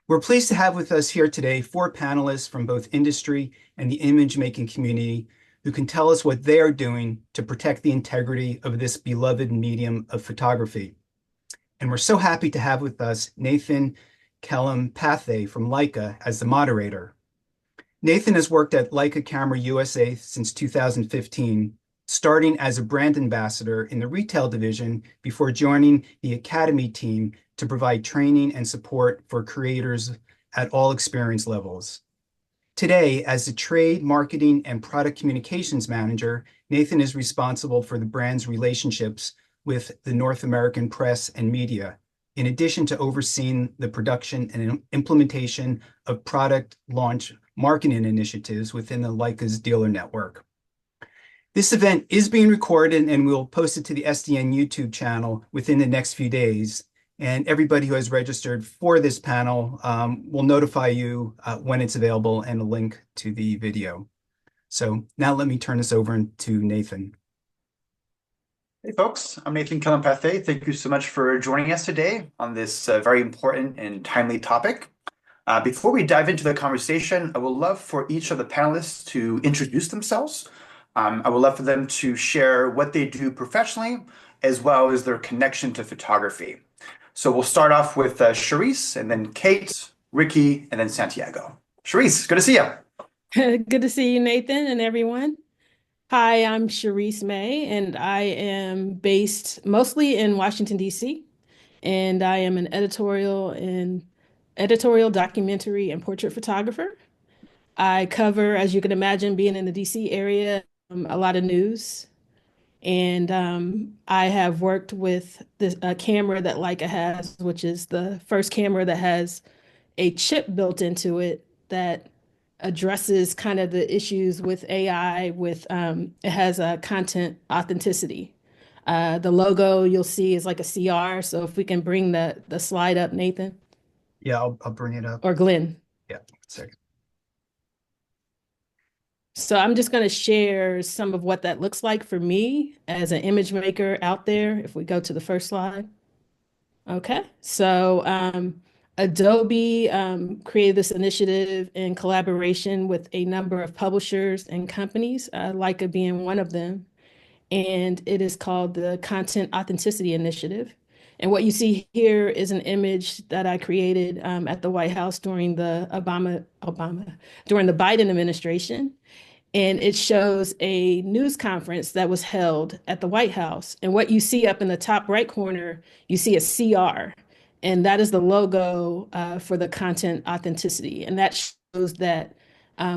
We're pleased to have with us here today four panelists from both industry and the image making community who can tell us what they are doing to protect the integrity of this beloved medium of photography. And we're so happy to have with us Nathan Kellum-Pathe from Leica as the moderator. Nathan has worked at Leica Camera USA since 2015, starting as a brand ambassador in the retail division before joining the Academy team to provide training and support for creators at all experience levels. Today, as the trade, marketing, and product communications manager, Nathan is responsible for the brand's relationships with the North American press and media, in addition to overseeing the production and implementation of product launch marketing initiatives within the Leica's dealer network. This event is being recorded and we'll post it to the SDN YouTube channel within the next few days. And everybody who has registered for this panel will notify you when it's available and a link to the video. So now let me turn this over to Nathan. Hey folks, I'm Nathan Kellum-Pathe. Thank you so much for joining us today on this very important and timely topic. Before we dive into the conversation, I would love for each of the panelists to introduce themselves. I would love for them to share what they do professionally, as well as their connection to photography. So we'll start off with Cheriss, and then Kate, Rickey, and then Santiago. Cheriss, good to see you. Good to see you, Nathan, and everyone. Hi, I'm Cheriss May, and I am based mostly in Washington, D.C., and I am an editorial documentary and portrait photographer. I cover, as you can imagine, being in the DC area, a lot of news. And I have worked with a camera that Leica has, which is the first camera that has a chip built into it that addresses kind of the issues with AI it has a content authenticity. The logo you'll see is like a CR. So if we can bring the slide up, Nathan. Yeah, I'll bring it up. Or Glenn. Yeah, sorry. So I'm just going to share some of what that looks like for me as an image maker out there. If we go to the first slide. Okay, so Adobe created this initiative in collaboration with a number of publishers and companies, Leica being one of them. And it is called the Content Authenticity Initiative. And what you see here is an image that I created at the White House during the during the Biden administration. And it shows a news conference that was held at the White House. And what you see up in the top right corner, you see a CR. And that is the logo for the content authenticity. And that shows that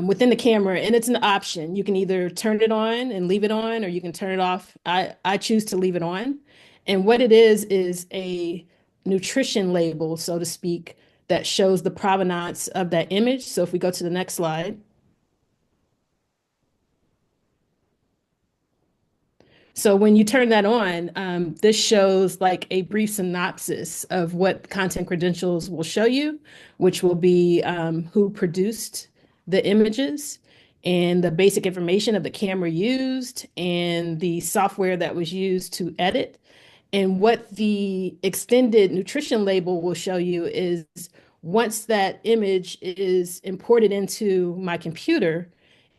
within the camera, and it's an option. You can either turn it on and leave it on, or you can turn it off. I choose to leave it on. And what it is a nutrition label, so to speak, that shows the provenance of that image. So if we go to the next slide. So when you turn that on, this shows like a brief synopsis of what content credentials will show you, which will be who produced the images and the basic information of the camera used and the software that was used to edit. And what the extended nutrition label will show you is once that image is imported into my computer,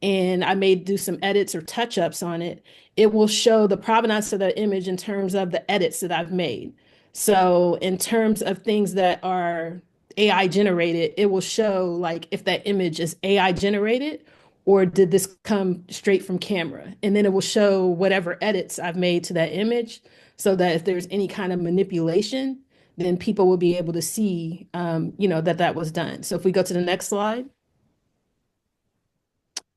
and I may do some edits or touch-ups on it, it will show the provenance of the image in terms of the edits that I've made. So in terms of things that are AI generated, it will show like if that image is AI generated or did this come straight from camera? And then it will show whatever edits I've made to that image so that if there's any kind of manipulation, then people will be able to see, that was done. So if we go to the next slide.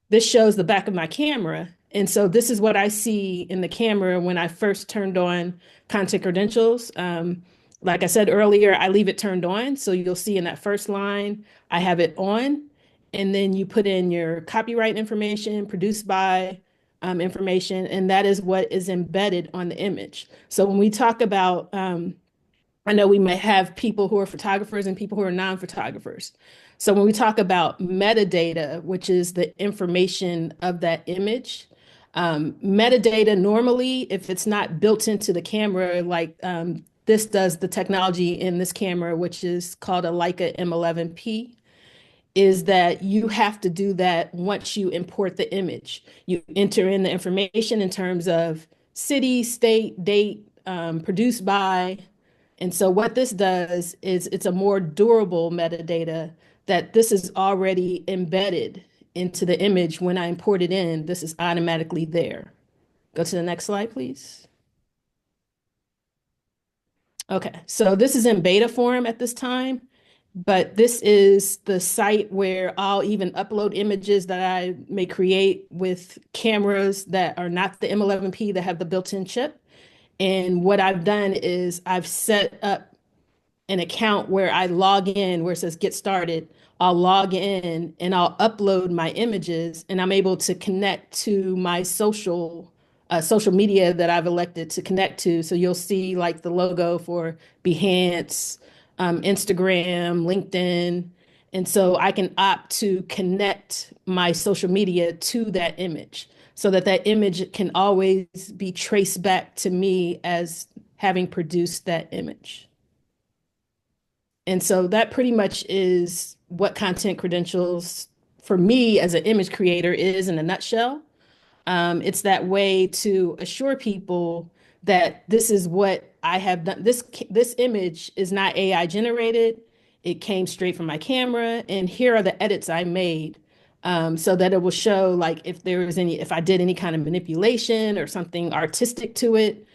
This shows the back of my camera. And so this is what I see in the camera when I first turned on content credentials. Like I said earlier, I leave it turned on. So you'll see in that first line, I have it on. And then you put in your copyright information, produced by information, and that is what is embedded on the image. So when we talk about, I know we may have people who are photographers and people who are non-photographers. So when we talk about metadata, which is the information of that image, metadata normally, if it's not built into the camera, like this does, the technology in this camera, which is called a Leica M11P, is that you have to do that once you import the image. You enter in the information in terms of city, state, date, produced by. And so what this does is it's a more durable metadata that this is already embedded into the image. When I import it in, this is automatically there. Go to the next slide, please. Okay, so this is in beta form at this time, but this is the site where I'll even upload images that I may create with cameras that are not the M11P that have the built-in chip. And what I've done is I've set up an account where I log in, where it says get started. I'll log in and I'll upload my images, and I'm able to connect to my social media that I've elected to connect to. So you'll see like the logo for Behance, Instagram, LinkedIn. And so I can opt to connect my social media to that image so that that image can always be traced back to me as having produced that image. And so that pretty much is what content credentials for me as an image creator is in a nutshell. It's that way to assure people that this is what I have done. This image is not AI generated. It came straight from my camera, and here are the edits I made, so that it will show like if I did any kind of manipulation or something artistic to it,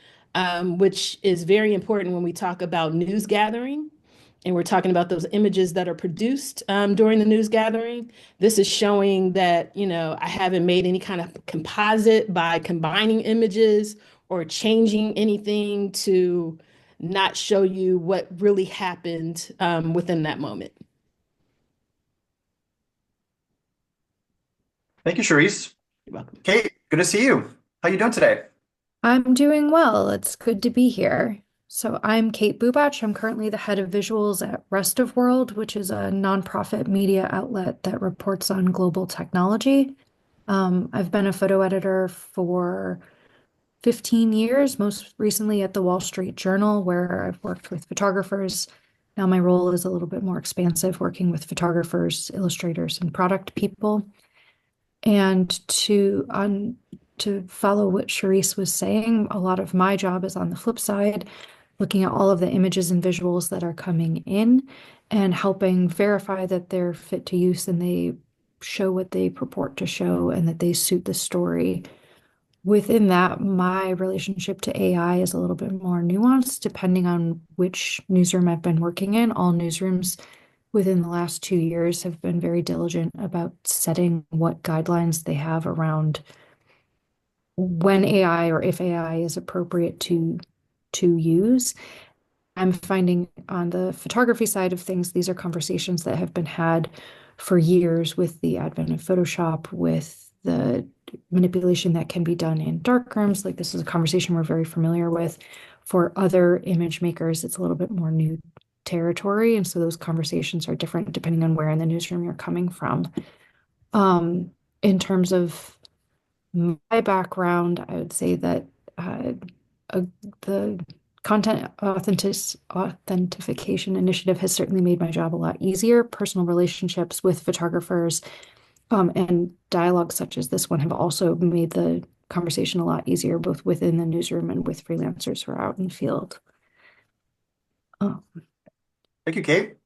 which is very important when we talk about news gathering and we're talking about those images that are produced during the news gathering. This is showing that, I haven't made any kind of composite by combining images or changing anything to not show you what really happened within that moment. Thank you, Cheriss. You're welcome. Kate, good to see you. How you doing today? I'm doing well. It's good to be here. So I'm Kate Bubacz. I'm currently the head of visuals at Rest of World, which is a nonprofit media outlet that reports on global technology. I've been a photo editor for 15 years, most recently at the Wall Street Journal, where I've worked with photographers. Now my role is a little bit more expansive, working with photographers, illustrators, and product people. And to follow what Cheriss was saying, a lot of my job is on the flip side, looking at all of the images and visuals that are coming in and helping verify that they're fit to use and they show what they purport to show and that they suit the story. Within that, my relationship to AI is a little bit more nuanced depending on which newsroom I've been working in. All newsrooms within the last 2 years have been very diligent about setting what guidelines they have around when AI or if AI is appropriate to use. I'm finding on the photography side of things, these are conversations that have been had for years with the advent of Photoshop, with the manipulation that can be done in darkrooms. Like this is a conversation we're very familiar with. For other image makers, it's a little bit more new territory. And so those conversations are different depending on where in the newsroom you're coming from. In terms of my background, I would say that the content authentication initiative has certainly made my job a lot easier. Personal relationships with photographers and dialogues such as this one have also made the conversation a lot easier, both within the newsroom and with freelancers who are out in the field. Thank you, Kate.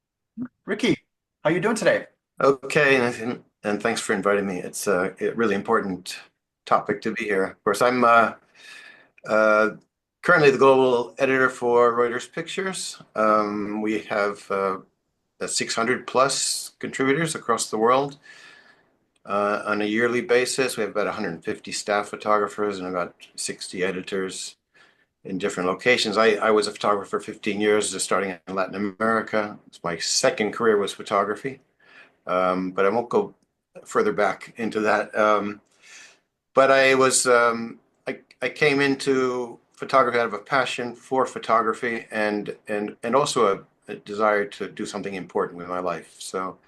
Rickey, how you doing today? Okay, and thanks for inviting me. It's a really important topic to be here. Of course, I'm currently the global editor for Reuters Pictures. We have 600 plus contributors across the world. On a yearly basis, we have about 150 staff photographers and about 60 editors in different locations. I was a photographer for 15 years, just starting in Latin America. My second career was photography, but I won't go further back into that. But I came into photography out of a passion for photography and also a desire to do something important with my life. So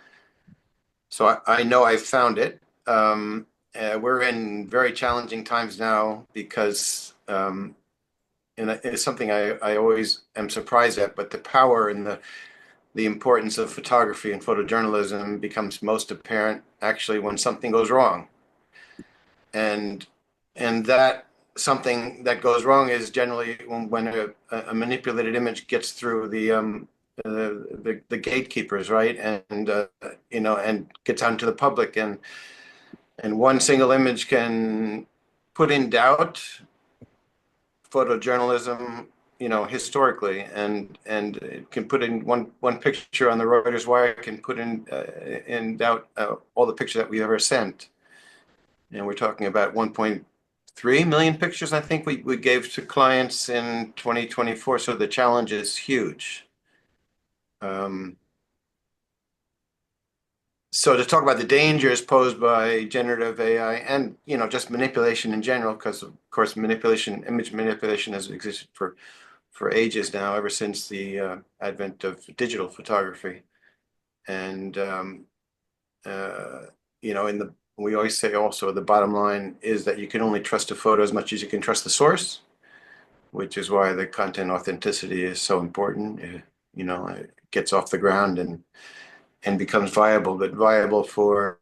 I know I've found it. We're in very challenging times now because it's something I always am surprised at, but the power and the importance of photography and photojournalism becomes most apparent actually when something goes wrong. And that something that goes wrong is generally when a manipulated image gets through the gatekeepers, right? And and gets out into the public, and one single image can put in doubt photojournalism, historically, and it can put in one picture on the Reuters wire can put in doubt all the pictures that we ever sent. And we're talking about 1.3 million pictures, I think we gave to clients in 2024. So the challenge is huge. So to talk about the dangers posed by generative AI and, just manipulation in general, because of course, image manipulation has existed for ages now, ever since the advent of digital photography. And, we always say also the bottom line is that you can only trust a photo as much as you can trust the source, which is why the content authenticity is so important. It gets off the ground and becomes viable, but viable for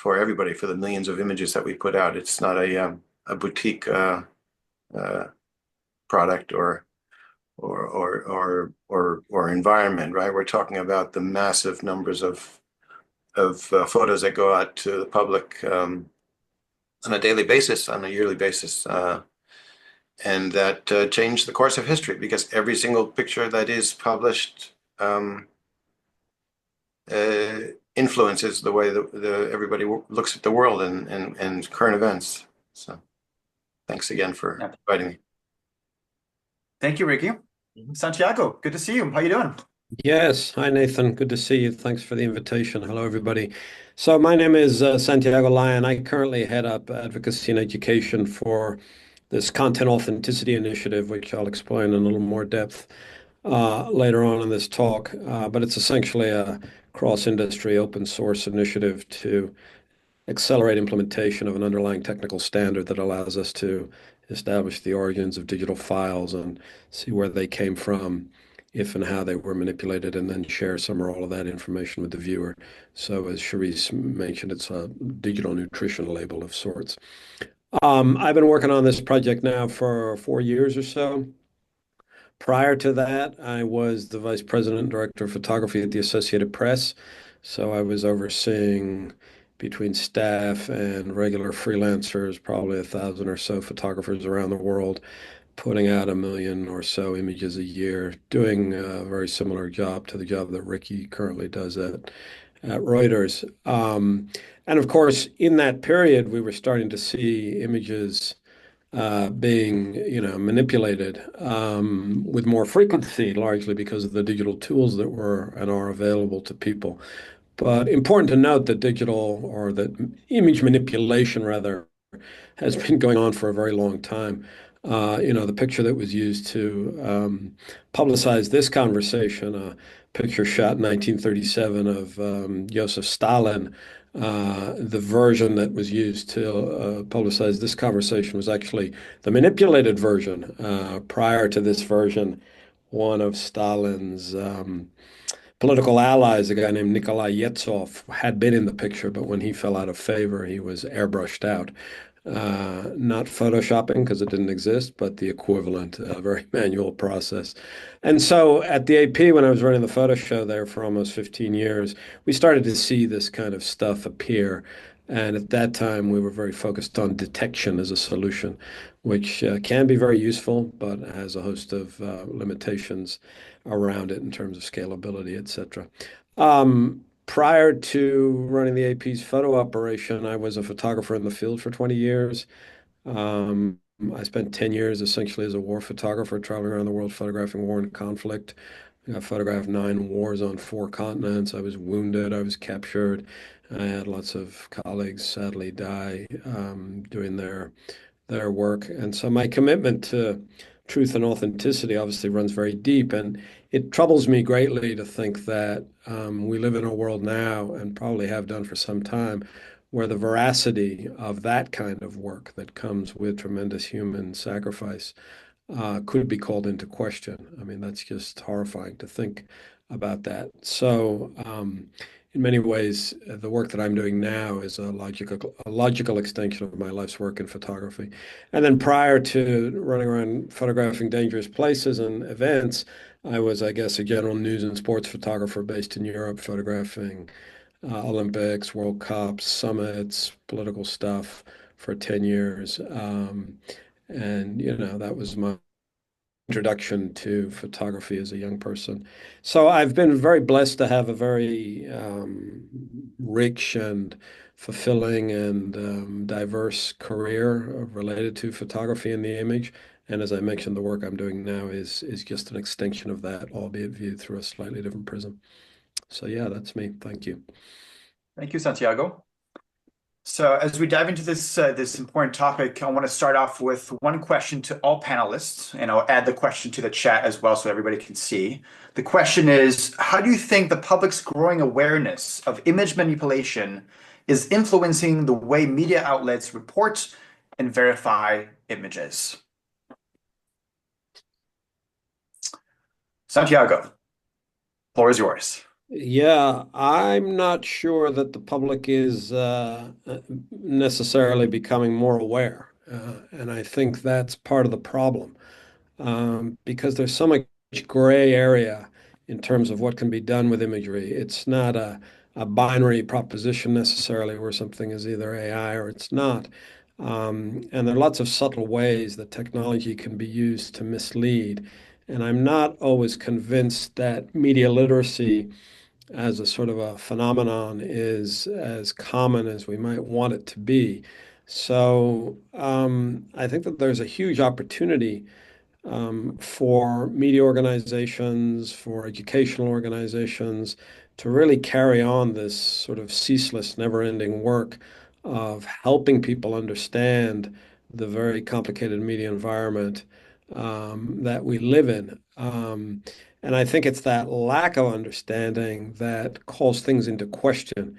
everybody, for the millions of images that we put out. It's not a boutique product or environment, right? We're talking about the massive numbers of photos that go out to the public on a daily basis, on a yearly basis, and that changed the course of history, because every single picture that is published influences the way everybody looks at the world and current events. So thanks again for inviting me. Thank you, Rickey. Santiago, good to see you. How you doing? Yes. Hi, Nathan. Good to see you. Thanks for the invitation. Hello, everybody. So my name is Santiago Lyon. I currently head up advocacy and education for this content authenticity initiative, which I'll explain in a little more depth later on in this talk. But it's essentially a cross-industry open source initiative to accelerate implementation of an underlying technical standard that allows us to establish the origins of digital files and see where they came from, if and how they were manipulated, and then share some or all of that information with the viewer. So as Cheriss mentioned, it's a digital nutrition label of sorts. I've been working on this project now for 4 years or so. Prior to that, I was the vice president and director of photography at the Associated Press. So I was overseeing, between staff and regular freelancers, probably 1,000 or so photographers around the world, putting out 1 million or so images a year, doing a very similar job to the job that Rickey currently does at Reuters. And of course, in that period, we were starting to see images being, manipulated with more frequency, largely because of the digital tools that were and are available to people. But important to note that digital, or that image manipulation rather, has been going on for a very long time. The picture that was used to publicize this conversation, a picture shot in 1937 of Joseph Stalin, the version that was used to publicize this conversation was actually the manipulated version. Prior to this version, one of Stalin's political allies, a guy named Nikolai Yevtsov, had been in the picture, but when he fell out of favor, he was airbrushed out. Not photoshopping, because it didn't exist, but the equivalent, a very manual process. And so at the AP, when I was running the photo show there for almost 15 years, we started to see this kind of stuff appear. And at that time, we were very focused on detection as a solution, which can be very useful, but has a host of limitations around it in terms of scalability, et cetera. Prior to running the AP's photo operation, I was a photographer in the field for 20 years. I spent 10 years essentially as a war photographer, traveling around the world photographing war and conflict. I photographed 9 wars on 4 continents. I was wounded. I was captured. I had lots of colleagues sadly die doing their work. And so my commitment to truth and authenticity obviously runs very deep. And it troubles me greatly to think that we live in a world now, and probably have done for some time, where the veracity of that kind of work that comes with tremendous human sacrifice could be called into question. I mean, that's just horrifying to think about that. So, in many ways, the work that I'm doing now is a logical extension of my life's work in photography. And then prior to running around photographing dangerous places and events, I was, I guess, a general news and sports photographer based in Europe, photographing Olympics, World Cups, summits, political stuff for 10 years. And, that was my introduction to photography as a young person. So I've been very blessed to have a very rich and fulfilling and diverse career related to photography and the image. And as I mentioned, the work I'm doing now is just an extension of that, albeit viewed through a slightly different prism. So yeah, that's me. Thank you. Thank you, Santiago. So as we dive into this important topic, I want to start off with one question to all panelists, and I'll add the question to the chat as well so everybody can see. The question is, how do you think the public's growing awareness of image manipulation is influencing the way media outlets report and verify images? Santiago, floor is yours. Yeah, I'm not sure that the public is necessarily becoming more aware. And I think that's part of the problem because there's so much gray area in terms of what can be done with imagery. It's not a binary proposition necessarily where something is either AI or it's not. And there are lots of subtle ways that technology can be used to mislead. And I'm not always convinced that media literacy as a sort of a phenomenon is as common as we might want it to be. So I think that there's a huge opportunity for media organizations, for educational organizations to really carry on this sort of ceaseless, never-ending work of helping people understand the very complicated media environment that we live in. And I think it's that lack of understanding that calls things into question.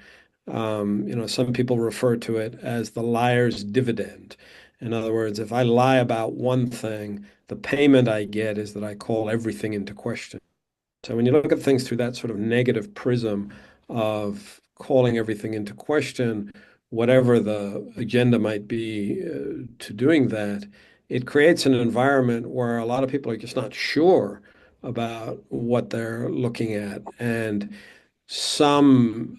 Some people refer to it as the liar's dividend. In other words, if I lie about one thing, the payment I get is that I call everything into question. So when you look at things through that sort of negative prism of calling everything into question, whatever the agenda might be to doing that, it creates an environment where a lot of people are just not sure about what they're looking at. And some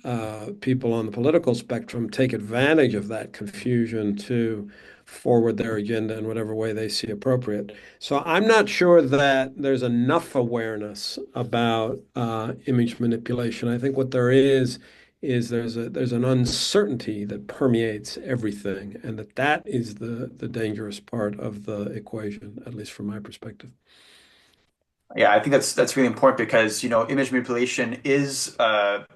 people on the political spectrum take advantage of that confusion to forward their agenda in whatever way they see appropriate. So I'm not sure that there's enough awareness about image manipulation. I think what there is there's an uncertainty that permeates everything, and that is the dangerous part of the equation, at least from my perspective. Yeah, I think that's really important because image manipulation is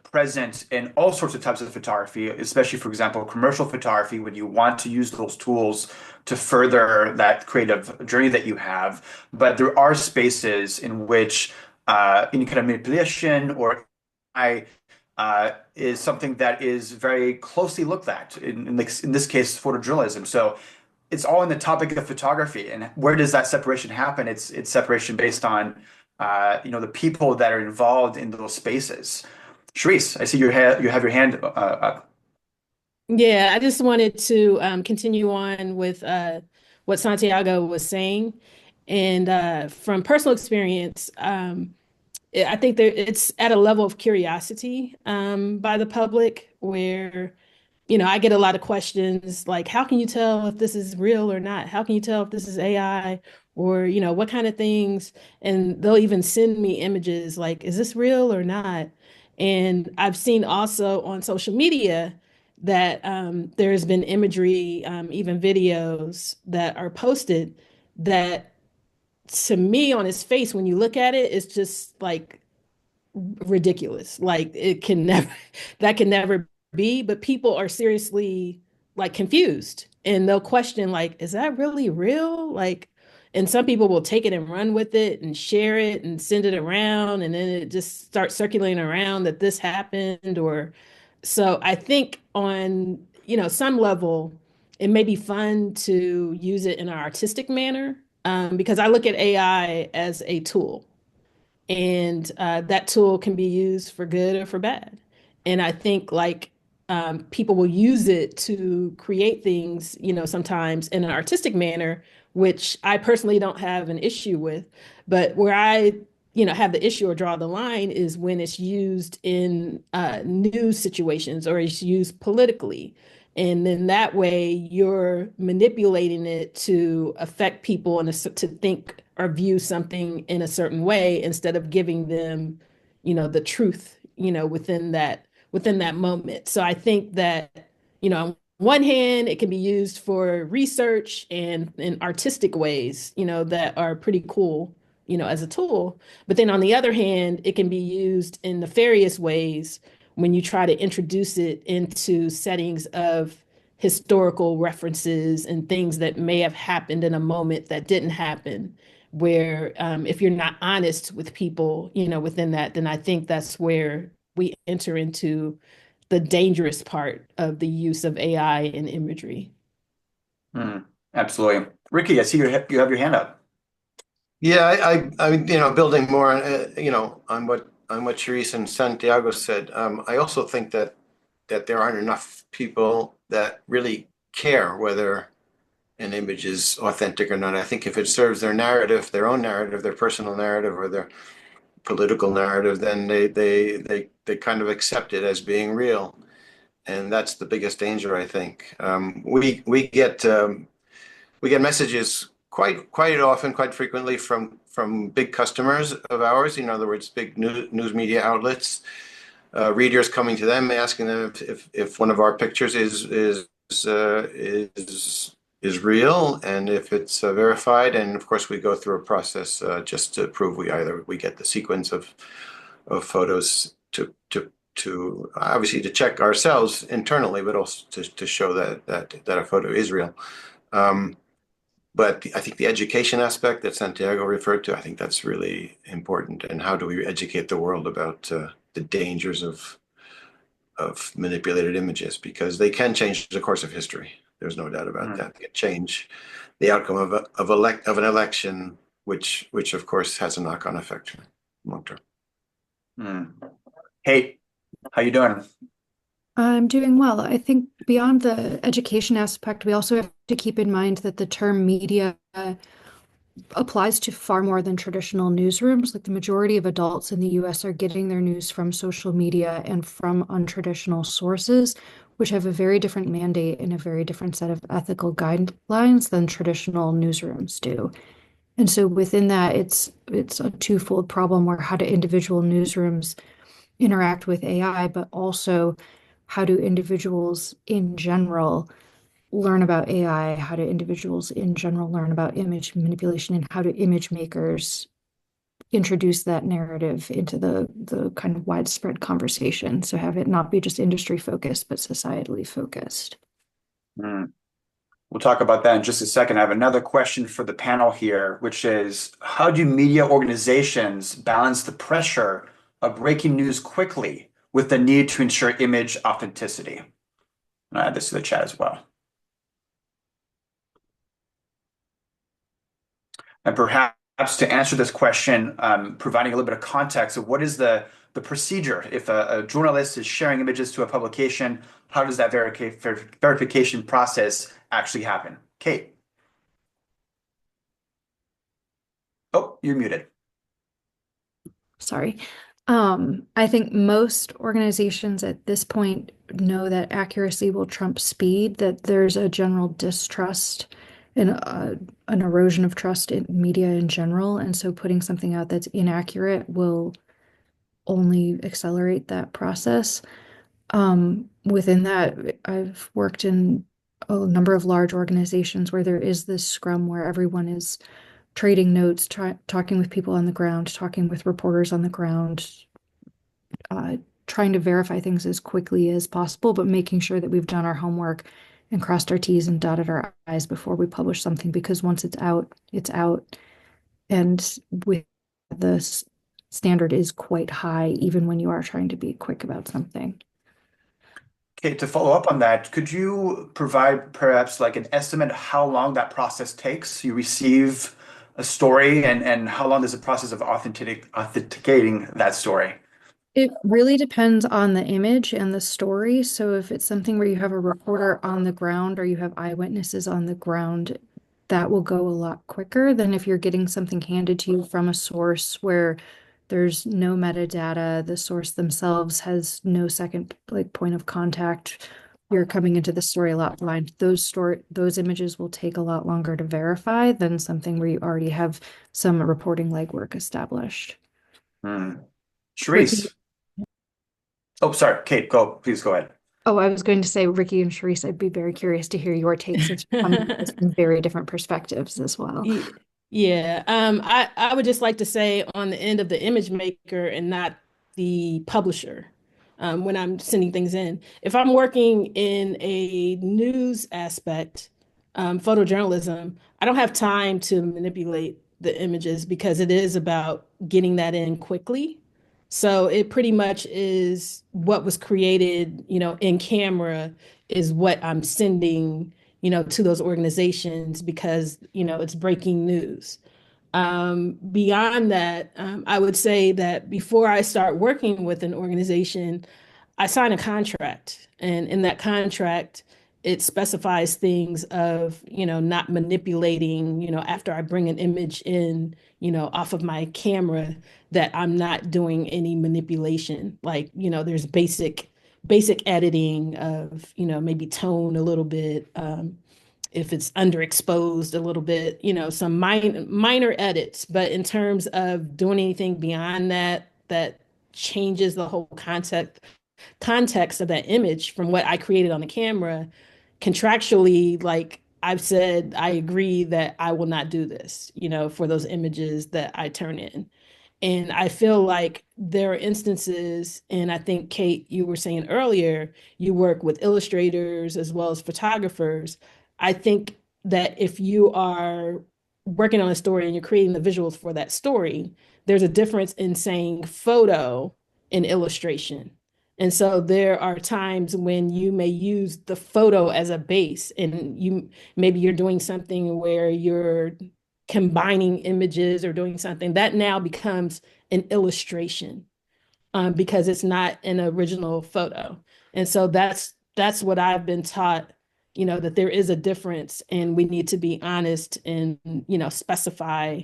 present in all sorts of types of photography, especially, for example, commercial photography, when you want to use those tools to further that creative journey that you have. But there are spaces in which any kind of manipulation or I is something that is very closely looked at in this case, photojournalism. So it's all in the topic of photography, and where does that separation happen? It's separation based on the people that are involved in those spaces. Cheriss, I see you have your hand up. Yeah, I just wanted to continue on with what Santiago was saying. And from personal experience, I think it's at a level of curiosity by the public where I get a lot of questions like, how can you tell if this is real or not? How can you tell if this is AI or, what kind of things? And they'll even send me images like, is this real or not? And I've seen also on social media that there's been imagery, even videos that are posted that to me on his face, when you look at it, it's just like ridiculous. Like it can never, that can never be, but people are seriously like confused and they'll question like, is that really real? Like, and some people will take it and run with it and share it and send it around. And then it just starts circulating around that this happened or so I think on some level, it may be fun to use it in an artistic manner, because I look at AI as a tool, and that tool can be used for good or for bad. And I think like people will use it to create things, sometimes in an artistic manner, which I personally don't have an issue with. But where I, have the issue or draw the line is when it's used in news situations or it's used politically. And then that way you're manipulating it to affect people and to think or view something in a certain way instead of giving them, the truth, within that moment. So I think that, on one hand, it can be used for research and in artistic ways, that are pretty cool, as a tool. But then on the other hand, it can be used in nefarious ways when you try to introduce it into settings of historical references and things that may have happened in a moment that didn't happen. Where if you're not honest with people, within that, then I think that's where we enter into the dangerous part of the use of AI in imagery. Absolutely. Rickey, I see you have your hand up. Yeah, I building more on, on what Cheriss and Santiago said. I also think that there aren't enough people that really care whether an image is authentic or not. I think if it serves their narrative, their own narrative, their personal narrative, or their political narrative, then they kind of accept it as being real, and that's the biggest danger, I think. We get messages quite often, quite frequently from big customers of ours. In other words, big news media outlets, readers coming to them asking them if one of our pictures is real and if it's verified. And of course, we go through a process just to prove we get the sequence of photos to obviously to check ourselves internally, but also to show that a photo is real. But I think the education aspect that Santiago referred to, I think that's really important. And how do we educate the world about the dangers of manipulated images? Because they can change the course of history. There's no doubt about that. They can change the outcome of an election, which of course has a knock-on effect long term. Hey, how you doing? I'm doing well. I think beyond the education aspect, we also have to keep in mind that the term media applies to far more than traditional newsrooms. Like the majority of adults in the US are getting their news from social media and from untraditional sources, which have a very different mandate and a very different set of ethical guidelines than traditional newsrooms do. And so within that, it's a twofold problem where how do individual newsrooms interact with AI, but also how do individuals in general learn about AI? How do individuals in general learn about image manipulation, and how do image makers introduce that narrative into the kind of widespread conversation? So have it not be just industry focused, but societally focused. We'll talk about that in just a second. I have another question for the panel here, which is, how do media organizations balance the pressure of breaking news quickly with the need to ensure image authenticity? I'll add this to the chat as well. And perhaps to answer this question, providing a little bit of context of what is the procedure. If a journalist is sharing images to a publication, how does that verification process actually happen? Kate. Oh, you're muted. Sorry. I think most organizations at this point know that accuracy will trump speed, that there's a general distrust and an erosion of trust in media in general. And so putting something out that's inaccurate will only accelerate that process. Within that, I've worked in a number of large organizations where there is this scrum where everyone is trading notes, talking with people on the ground, talking with reporters on the ground, trying to verify things as quickly as possible, but making sure that we've done our homework and crossed our T's and dotted our I's before we publish something, because once it's out, it's out. And with the standard is quite high, even when you are trying to be quick about something. Okay, to follow up on that, could you provide perhaps like an estimate of how long that process takes? You receive a story and how long does the process of authenticating that story? It really depends on the image and the story. So if it's something where you have a reporter on the ground or you have eyewitnesses on the ground, that will go a lot quicker than if you're getting something handed to you from a source where there's no metadata, the source themselves has no second like point of contact. You're coming into the story a lot blind. Those images will take a lot longer to verify than something where you already have some reporting legwork established. Hmm. Rickey, Cheriss. Oh, sorry, Kate, please go ahead. oh, I was going to say, Rickey and Cheriss, I'd be very curious to hear your take since you're coming at this from very different perspectives as well. Yeah, I would just like to say on the end of the image maker and not the publisher, when I'm sending things in. If I'm working in a news aspect, photojournalism, I don't have time to manipulate the images because it is about getting that in quickly. So it pretty much is what was created, in camera is what I'm sending, to those organizations because, it's breaking news. Beyond that, I would say that before I start working with an organization, I sign a contract. And in that contract, it specifies things of, not manipulating, after I bring an image in, off of my camera, that I'm not doing any manipulation. Like, there's basic editing of, maybe tone a little bit, if it's underexposed a little bit, some minor edits. But in terms of doing anything beyond that, that changes the whole context of that image from what I created on the camera, contractually, like I've said, I agree that I will not do this, for those images that I turn in. And I feel like there are instances, and I think, Kate, you were saying earlier, you work with illustrators as well as photographers. I think that if you are working on a story and you're creating the visuals for that story, there's a difference in saying photo and illustration. And so there are times when you may use the photo as a base, and maybe you're doing something where you're combining images or doing something that now becomes an illustration, because it's not an original photo. And so that's what I've been taught, that there is a difference and we need to be honest and, specify,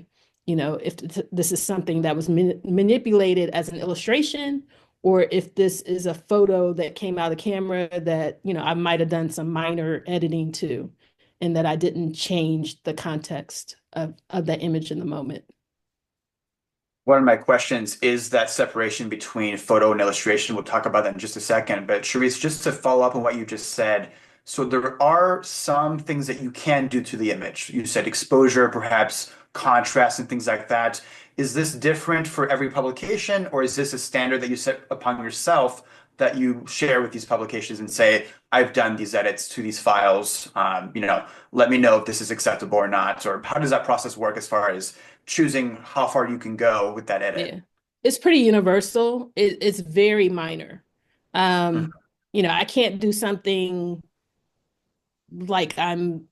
if this is something that was manipulated as an illustration, or if this is a photo that came out of the camera that, I might have done some minor editing to, and that I didn't change the context of that image in the moment. One of my questions is that separation between photo and illustration. We'll talk about that in just a second. But Cheriss, just to follow up on what you just said, so there are some things that you can do to the image. You said exposure, perhaps contrast and things like that. Is this different for every publication, or is this a standard that you set upon yourself that you share with these publications and say, I've done these edits to these files, let me know if this is acceptable or not, or how does that process work as far as choosing how far you can go with that edit? Yeah, it's pretty universal. It's very minor. Mhm. I can't do something like I'm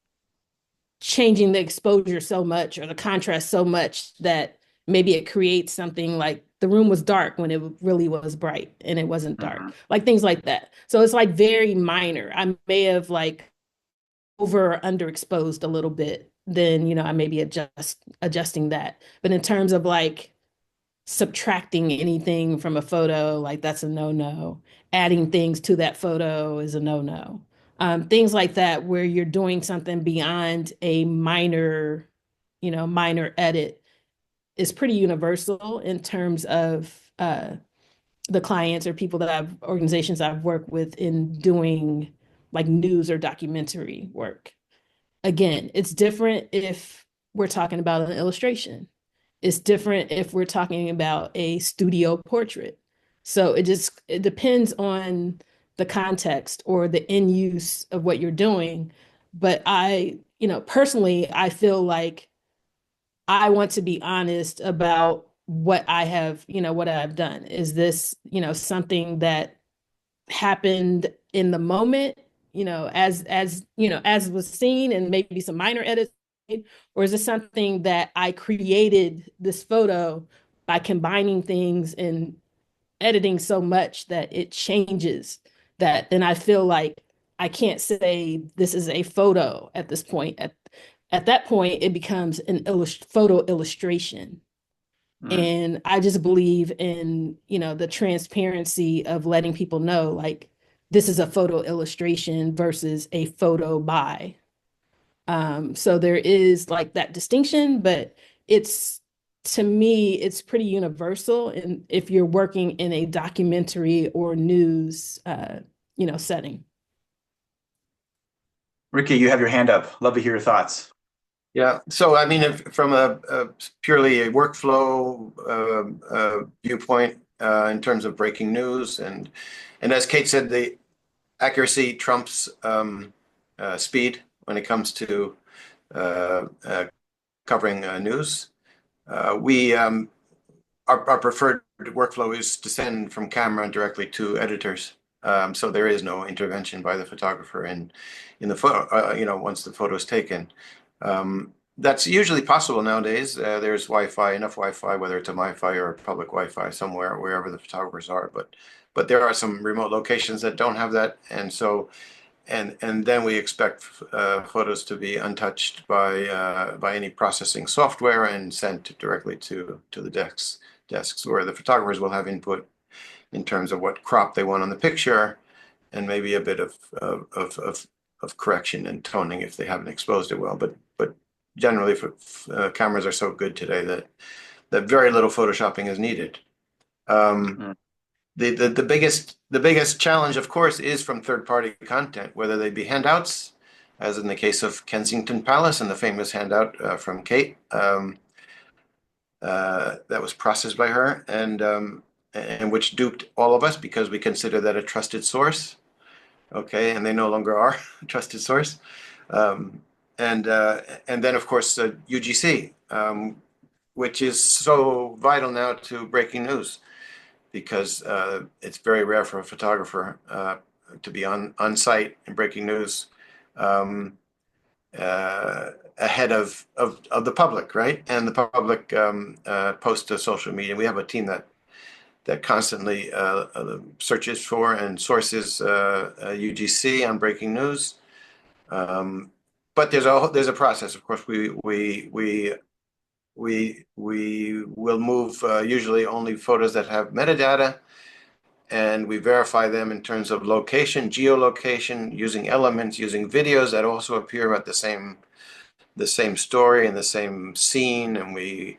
changing the exposure so much or the contrast so much that maybe it creates something like the room was dark when it really was bright and it wasn't dark, Mhm. like things like that. So it's like very minor. I may have like over or underexposed a little bit, then I may be adjusting that. But in terms of like subtracting anything from a photo, like that's a no-no. Adding things to that photo is a no-no. Things like that, where you're doing something beyond a minor edit, is pretty universal in terms of the clients or organizations I've worked with in doing like news or documentary work. Again, it's different if we're talking about an illustration. It's different if we're talking about a studio portrait. So it depends on the context or the end use of what you're doing. But personally, I feel like I want to be honest about what I've done. Is this, something that happened in the moment, as was seen, and maybe some minor edits, or is this something that I created this photo by combining things and editing so much that it changes that then I feel like I can't say this is a photo at this point. At that point, it becomes an photo illustration. And I just believe in, the transparency of letting people know, like, this is a photo illustration versus a photo by. So there is like that distinction, but to me, it's pretty universal. And if you're working in a documentary or news, setting. Rickey, you have your hand up. Love to hear your thoughts. Yeah, so I mean, from a purely a workflow viewpoint, in terms of breaking news, and as Kate said, the accuracy trumps speed when it comes to covering news. Our preferred workflow is to send from camera directly to editors. So there is no intervention by the photographer in the photo, once the photo is taken. That's usually possible nowadays. There's Wi-Fi, enough Wi-Fi, whether it's a MiFi or public Wi-Fi somewhere, wherever the photographers are. But there are some remote locations that don't have that, and so and then we expect photos to be untouched by any processing software and sent directly to the desks where the photographers will have input in terms of what crop they want on the picture, and maybe a bit of correction and toning if they haven't exposed it well. But generally, cameras are so good today that very little photoshopping is needed. The biggest challenge, of course, is from third-party content, whether they be handouts, as in the case of Kensington Palace and the famous handout from Kate that was processed by her, and which duped all of us because we consider that a trusted source. Okay, and they no longer are a trusted source. And then, of course, UGC, which is so vital now to breaking news, because it's very rare for a photographer to be on site and breaking news ahead of the public, right? And the public posts to social media. We have a team that constantly searches for and sources UGC on breaking news. But there's a process. Of course, we will move usually only photos that have metadata, and we verify them in terms of location, geolocation, using elements, using videos that also appear at the same story and the same scene, and we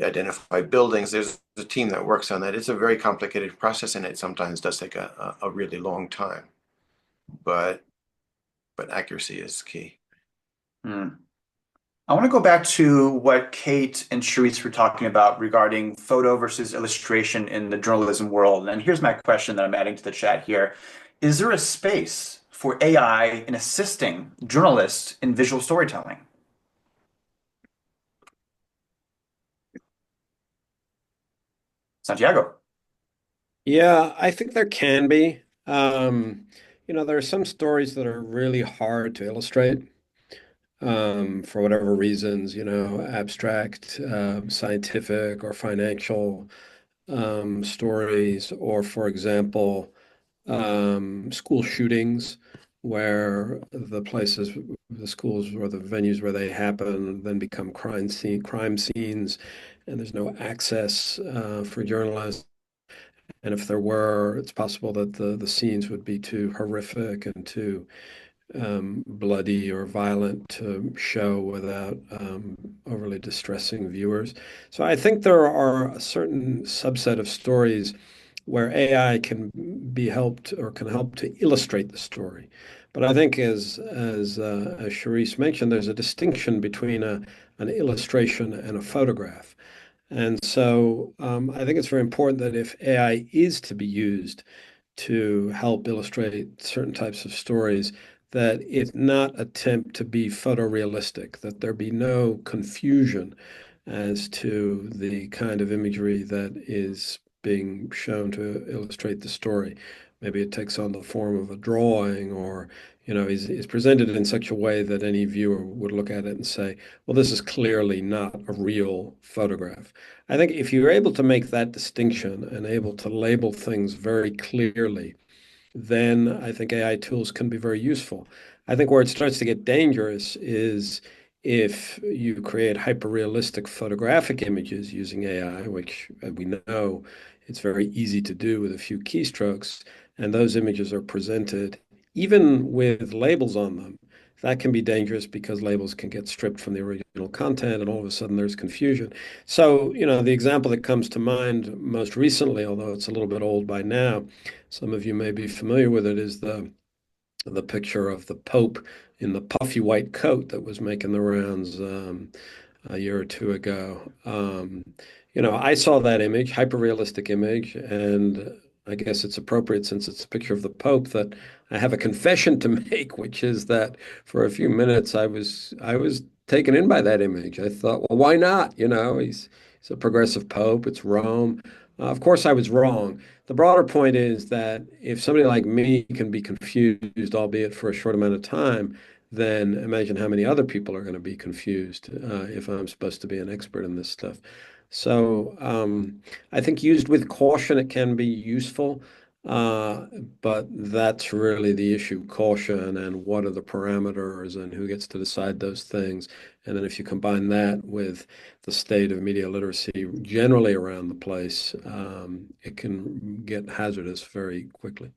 identify buildings. There's a team that works on that. It's a very complicated process, and it sometimes does take a really long time. But accuracy is key. I want to go back to what Kate and Cheriss were talking about regarding photo versus illustration in the journalism world. And here's my question that I'm adding to the chat here. Is there a space for AI in assisting journalists in visual storytelling? Santiago. Yeah, I think there can be. There are some stories that are really hard to illustrate for whatever reasons, abstract, scientific or financial stories, or, for example, school shootings, where the schools or the venues where they happen then become crime scenes, and there's no access for journalists. And if there were, it's possible that the scenes would be too horrific and too bloody or violent to show without overly distressing viewers. So I think there are a certain subset of stories where AI can help to illustrate the story. But I think, as Cheriss mentioned, there's a distinction between an illustration and a photograph. And so I think it's very important that if AI is to be used to help illustrate certain types of stories, that it not attempt to be photorealistic, that there be no confusion as to the kind of imagery that is being shown to illustrate the story, Maybe it takes on the form of a drawing, or is presented in such a way that any viewer would look at it and say, well, this is clearly not a real photograph. I think if you're able to make that distinction and able to label things very clearly, then I think AI tools can be very useful. I think where it starts to get dangerous is if you create hyper-realistic photographic images using AI, which we know it's very easy to do with a few keystrokes, and those images are presented even with labels on them. That can be dangerous because labels can get stripped from the original content, and all of a sudden there's confusion. So, the example that comes to mind most recently, although it's a little bit old by now, some of you may be familiar with it, is the picture of the Pope in the puffy white coat that was making the rounds a year or two ago. I saw that image, hyper-realistic image, and I guess it's appropriate since it's a picture of the Pope that I have a confession to make, which is that for a few minutes I was taken in by that image. I thought, well, why not? He's a progressive Pope. It's Rome. Of course, I was wrong. The broader point is that if somebody like me can be confused, albeit for a short amount of time, then imagine how many other people are going to be confused if I'm supposed to be an expert in this stuff. So I think used with caution, it can be useful, but that's really the issue, caution and what are the parameters and who gets to decide those things. And then if you combine that with the state of media literacy generally around the place, it can get hazardous very quickly.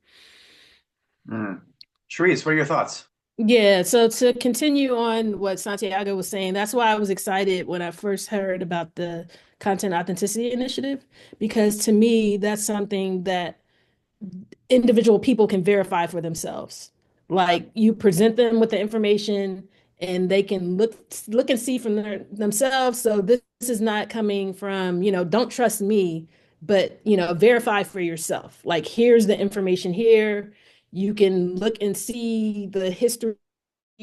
Cheriss, what are your thoughts? Yeah, so to continue on what Santiago was saying, that's why I was excited when I first heard about the Content Authenticity Initiative, because to me, that's something that individual people can verify for themselves. Like you present them with the information and they can look and see from themselves. So this is not coming from, don't trust me, but verify for yourself. Like here's the information here. You can look and see the history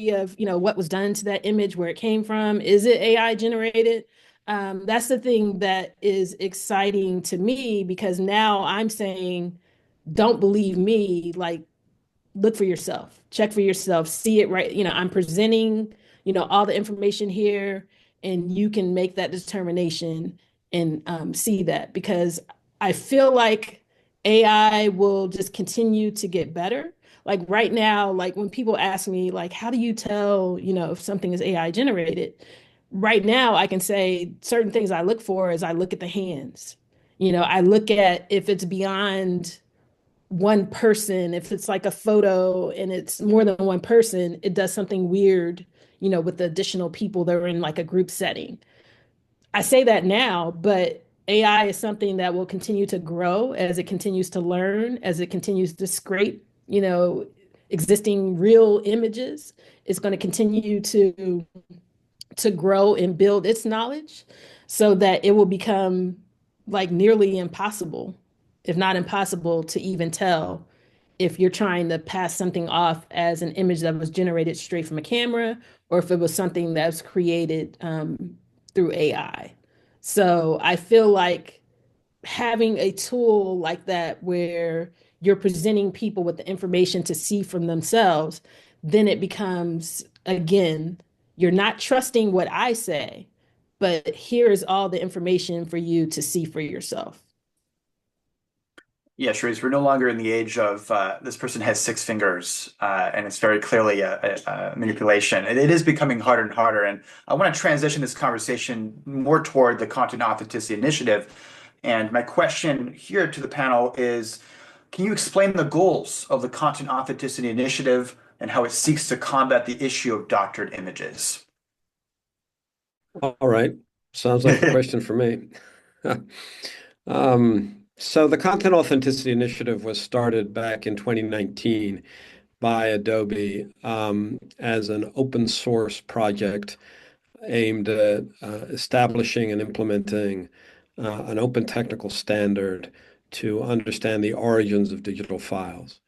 of what was done to that image, where it came from. Is it AI generated? That's the thing that is exciting to me, because now I'm saying, don't believe me, like look for yourself, check for yourself, see it right. I'm presenting all the information here, and you can make that determination and see that, because I feel like AI will just continue to get better. Like right now, like when people ask me like, how do you tell if something is AI generated, right now I can say certain things I look for is I look at the hands. I look at if it's beyond one person. If it's like a photo and it's more than one person, it does something weird, with the additional people that are in like a group setting. I say that now, but AI is something that will continue to grow as it continues to learn, as it continues to scrape, existing real images. It's going to continue to grow and build its knowledge so that it will become like nearly impossible, if not impossible, to even tell if you're trying to pass something off as an image that was generated straight from a camera, or if it was something that's created through AI. So I feel like having a tool like that where you're presenting people with the information to see from themselves, then it becomes, again, you're not trusting what I say, but here's all the information for you to see for yourself. Yeah, Cheriss, we're no longer in the age of this person has six fingers, and it's very clearly a manipulation. It is becoming harder and harder. And I want to transition this conversation more toward the Content Authenticity Initiative. And my question here to the panel is, can you explain the goals of the Content Authenticity Initiative and how it seeks to combat the issue of doctored images? All right. Sounds like a question for me. So the Content Authenticity Initiative was started back in 2019 by Adobe as an open source project aimed at establishing and implementing an open technical standard to understand the origins of digital files,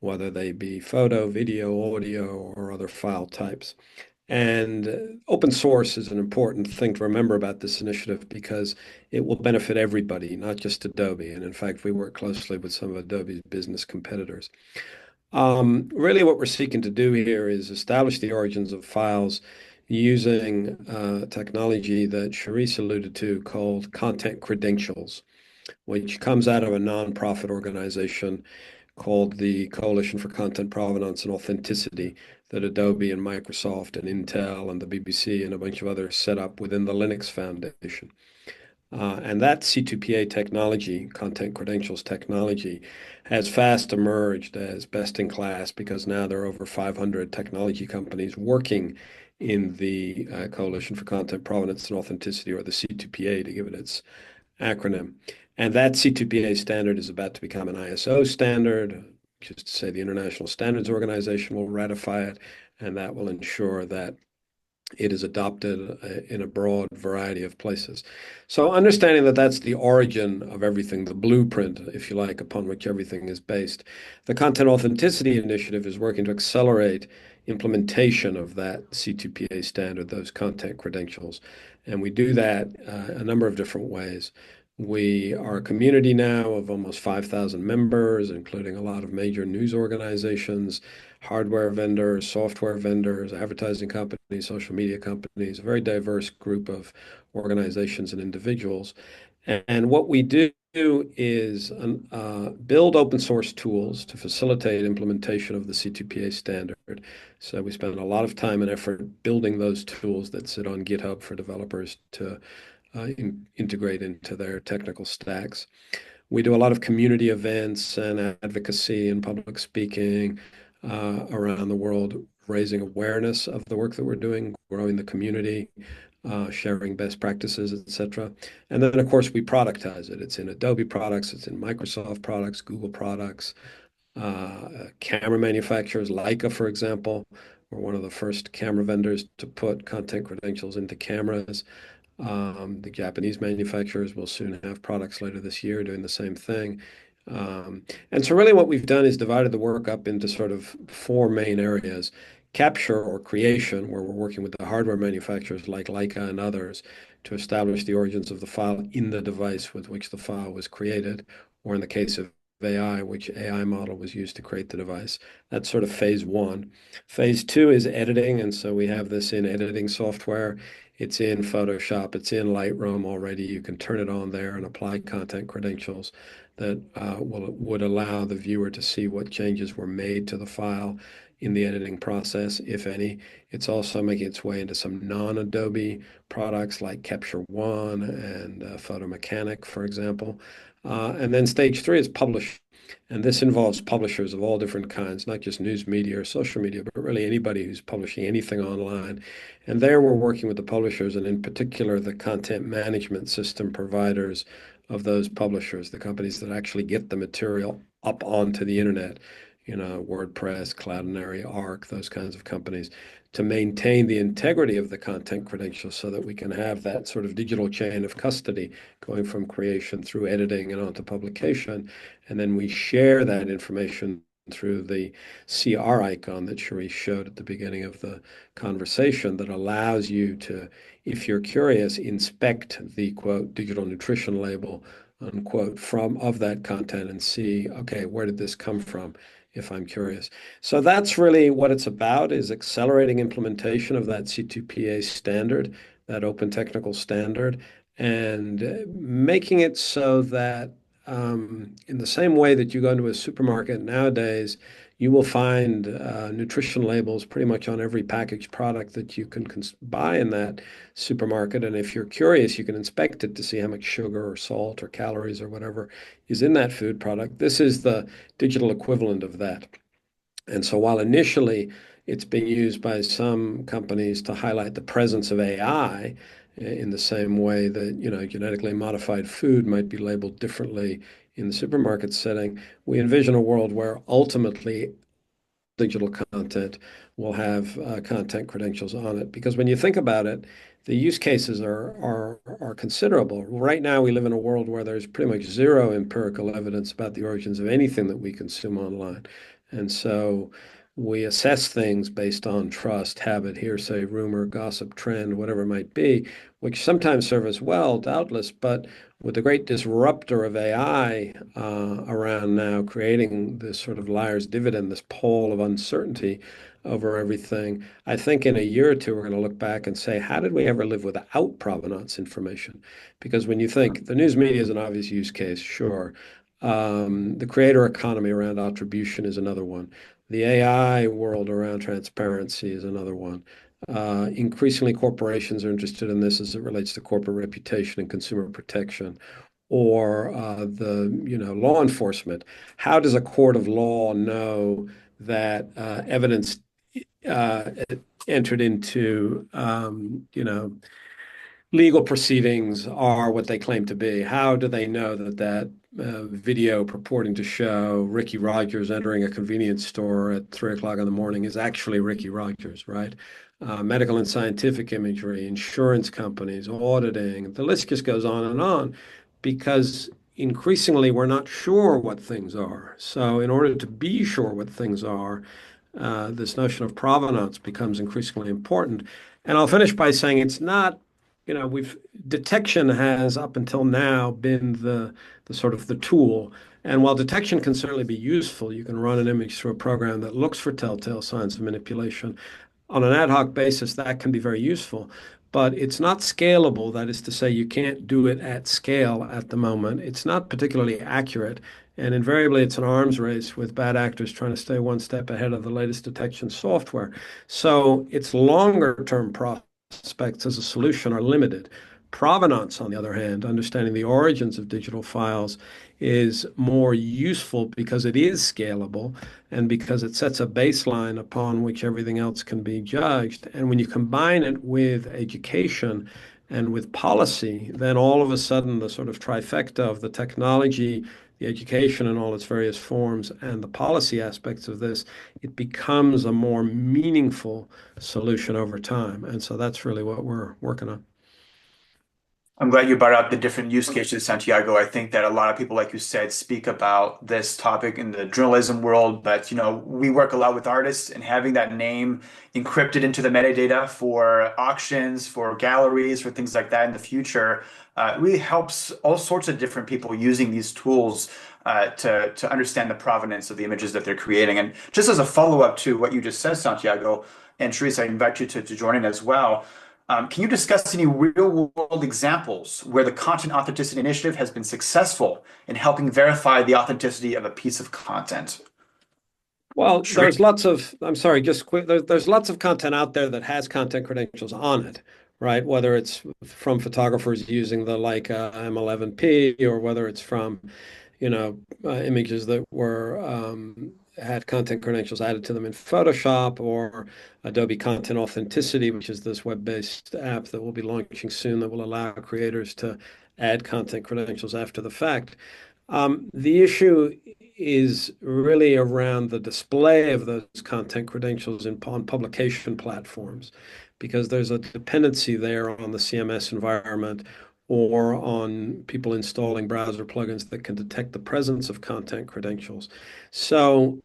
whether they be photo, video, audio, or other file types. And open source is an important thing to remember about this initiative because it will benefit everybody, not just Adobe. And in fact, we work closely with some of Adobe's business competitors. Really, what we're seeking to do here is establish the origins of files using technology that Cheriss alluded to called content credentials, which comes out of a nonprofit organization called the Coalition for Content Provenance and Authenticity that Adobe and Microsoft and Intel and the BBC and a bunch of others set up within the Linux Foundation. And that C2PA technology, content credentials technology, has fast emerged as best in class because now there are over 500 technology companies working in the Coalition for Content Provenance and Authenticity, or the C2PA to give it its acronym. And that C2PA standard is about to become an ISO standard, just to say the International Standards Organization will ratify it, and that will ensure that it is adopted in a broad variety of places. So understanding that that's the origin of everything, the blueprint, if you like, upon which everything is based, the Content Authenticity Initiative is working to accelerate implementation of that C2PA standard, those content credentials. And we do that a number of different ways. We are a community now of almost 5,000 members, including a lot of major news organizations, hardware vendors, software vendors, advertising companies, social media companies, a very diverse group of organizations and individuals. And what we do is build open source tools to facilitate implementation of the C2PA standard. So we spend a lot of time and effort building those tools that sit on GitHub for developers to integrate into their technical stacks. We do a lot of community events and advocacy and public speaking around the world, raising awareness of the work that we're doing, growing the community, sharing best practices, etc. And then, of course, we productize it. It's in Adobe products, it's in Microsoft products, Google products, camera manufacturers, Leica, for example. We're one of the first camera vendors to put content credentials into cameras. The Japanese manufacturers will soon have products later this year doing the same thing. And so really what we've done is divided the work up into sort of four main areas: capture or creation, where we're working with the hardware manufacturers like Leica and others to establish the origins of the file in the device with which the file was created, or in the case of AI, which AI model was used to create the device. That's sort of phase one. Phase two is editing, and so we have this in editing software. It's in Photoshop, it's in Lightroom already. You can turn it on there and apply content credentials that would allow the viewer to see what changes were made to the file in the editing process, if any. It's also making its way into some non-Adobe products like Capture One and Photo Mechanic, for example. And then stage three is publish. And this involves publishers of all different kinds, not just news media or social media, but really anybody who's publishing anything online. And there we're working with the publishers, and in particular, the content management system providers of those publishers, the companies that actually get the material up onto the internet, WordPress, Cloudinary, Arc, those kinds of companies, to maintain the integrity of the content credentials so that we can have that sort of digital chain of custody going from creation through editing and onto publication. And then we share that information through the CR icon that Cheriss showed at the beginning of the conversation that allows you to, if you're curious, inspect the quote digital nutrition label unquote of that content and see, okay, where did this come from, if I'm curious. So that's really what it's about, is accelerating implementation of that C2PA standard, that open technical standard, and making it so that in the same way that you go into a supermarket nowadays, you will find nutrition labels pretty much on every packaged product that you can buy in that supermarket. And if you're curious, you can inspect it to see how much sugar or salt or calories or whatever is in that food product. This is the digital equivalent of that. And so while initially it's being used by some companies to highlight the presence of AI, in the same way that, genetically modified food might be labeled differently in the supermarket setting, we envision a world where ultimately digital content will have content credentials on it. Because when you think about it, the use cases are considerable. Right now, we live in a world where there's pretty much zero empirical evidence about the origins of anything that we consume online. And so we assess things based on trust, habit, hearsay, rumor, gossip, trend, whatever it might be, which sometimes serve us well, doubtless, but with the great disruptor of AI around now, creating this sort of liar's dividend, this pall of uncertainty over everything, I think in a year or two, we're going to look back and say, how did we ever live without provenance information? Because when you think the news media is an obvious use case, sure. The creator economy around attribution is another one. The AI world around transparency is another one. Increasingly, corporations are interested in this as it relates to corporate reputation and consumer protection, or the law enforcement. How does a court of law know that evidence entered into legal proceedings are what they claim to be? How do they know that video purporting to show Ricky Rogers entering a convenience store at 3 o'clock in the morning is actually Ricky Rogers, right? Medical and scientific imagery, insurance companies, auditing, the list just goes on, because increasingly we're not sure what things are. So in order to be sure what things are, this notion of provenance becomes increasingly important. And I'll finish by saying it's not, detection has up until now been the sort of the tool. And while detection can certainly be useful, you can run an image through a program that looks for telltale signs of manipulation. On an ad hoc basis, that can be very useful, but it's not scalable. That is to say, you can't do it at scale at the moment. It's not particularly accurate. And invariably, it's an arms race with bad actors trying to stay one step ahead of the latest detection software. So its longer term prospects as a solution are limited. Provenance, on the other hand, understanding the origins of digital files, is more useful because it is scalable and because it sets a baseline upon which everything else can be judged. And when you combine it with education and with policy, then all of a sudden the sort of trifecta of the technology, the education in all its various forms, and the policy aspects of this, it becomes a more meaningful solution over time. And so that's really what we're working on. I'm glad you brought up the different use cases, Santiago. I think that a lot of people, like you said, speak about this topic in the journalism world, but we work a lot with artists, and having that name encrypted into the metadata for auctions, for galleries, for things like that in the future, really helps all sorts of different people using these tools to understand the provenance of the images that they're creating. And just as a follow-up to what you just said, Santiago, and Cheriss, I invite you to join in as well. Can you discuss any real-world examples where the Content Authenticity Initiative has been successful in helping verify the authenticity of a piece of content? Well, Cheriss? there's lots of, I'm sorry, just quick, there's lots of content out there that has content credentials on it, right? Whether it's from photographers using the Leica M11P, or whether it's from, images that had content credentials added to them in Photoshop, or Adobe Content Authenticity, which is this web-based app that will be launching soon that will allow creators to add content credentials after the fact. The issue is really around the display of those content credentials on publication platforms, because there's a dependency there on the CMS environment or on people installing browser plugins that can detect the presence of content credentials. So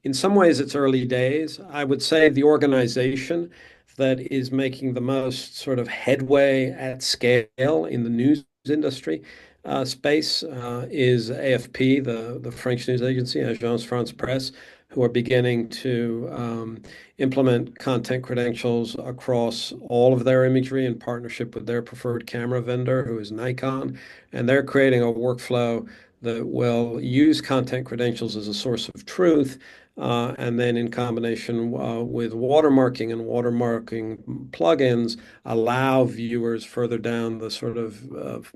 in some ways, it's early days. I would say the organization that is making the most sort of headway at scale in the news industry space is AFP, the French news agency, Agence France Presse, who are beginning to implement content credentials across all of their imagery in partnership with their preferred camera vendor, who is Nikon. And they're creating a workflow that will use content credentials as a source of truth, and then in combination with watermarking and watermarking plugins, allow viewers further down the sort of